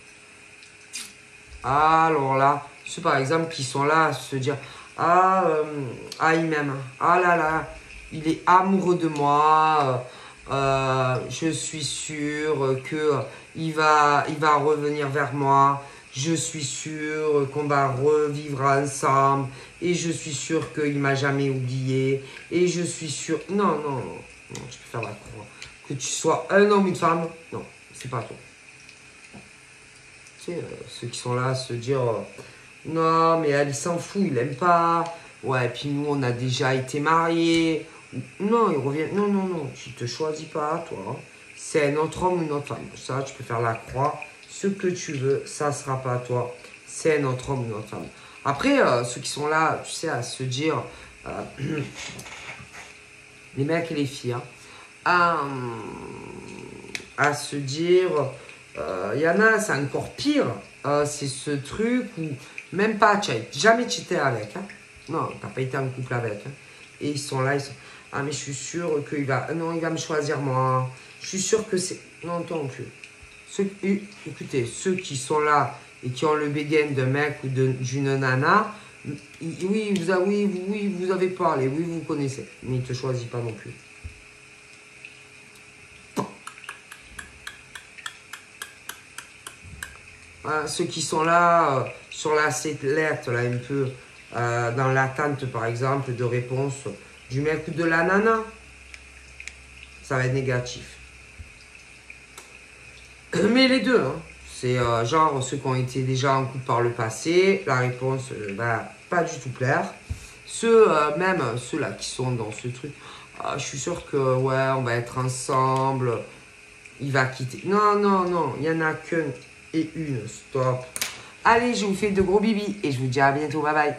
Alors là, ceux par exemple qui sont là à se dire, il m'aime, ah là là, il est amoureux de moi, je suis sûr que il va revenir vers moi, je suis sûr qu'on va revivre ensemble, et je suis sûr qu'il m'a jamais oublié, et je suis sûr... Non, non, non, non, je peux faire la croix. Que tu sois un homme ou une femme, non, c'est pas toi. Tu sais, ceux qui sont là à se dire... non, mais elle, il s'en fout, il aime pas. Ouais, puis nous, on a déjà été mariés. Non, il revient. Non, non, non, tu te choisis pas, toi. C'est un autre homme ou une autre femme. Ça, tu peux faire la croix. Ce que tu veux, ça sera pas toi. C'est un autre homme ou une autre femme. Après, ceux qui sont là, tu sais, à se dire, les mecs et les filles, hein, à se dire, il y en a, c'est encore pire. C'est ce truc où même pas, tu n'as jamais cheaté avec. Hein. Non, tu n'as pas été en couple avec. Hein. Et ils sont là, ils sont... Ah, mais je suis sûr qu'il va... Non, il va me choisir moi. Je suis sûr que c'est... Non, toi non plus. Écoutez, ceux qui sont là et qui ont le bégain d'un mec ou d'une nana, oui, vous avez parlé, oui, vous connaissez. Mais il ne te choisit pas non plus. Hein, ceux qui sont là, sur la sellette, là, un peu, dans l'attente, par exemple, de réponse du mec ou de la nana, ça va être négatif. Mais les deux, hein. C'est genre ceux qui ont été déjà en couple par le passé, la réponse va pas du tout plaire. Ceux, même ceux-là qui sont dans ce truc, je suis sûr que ouais, on va être ensemble, il va quitter. Non, non, non, il y en a qu'un et une, stop. Allez, je vous fais de gros bibis et je vous dis à bientôt, bye bye.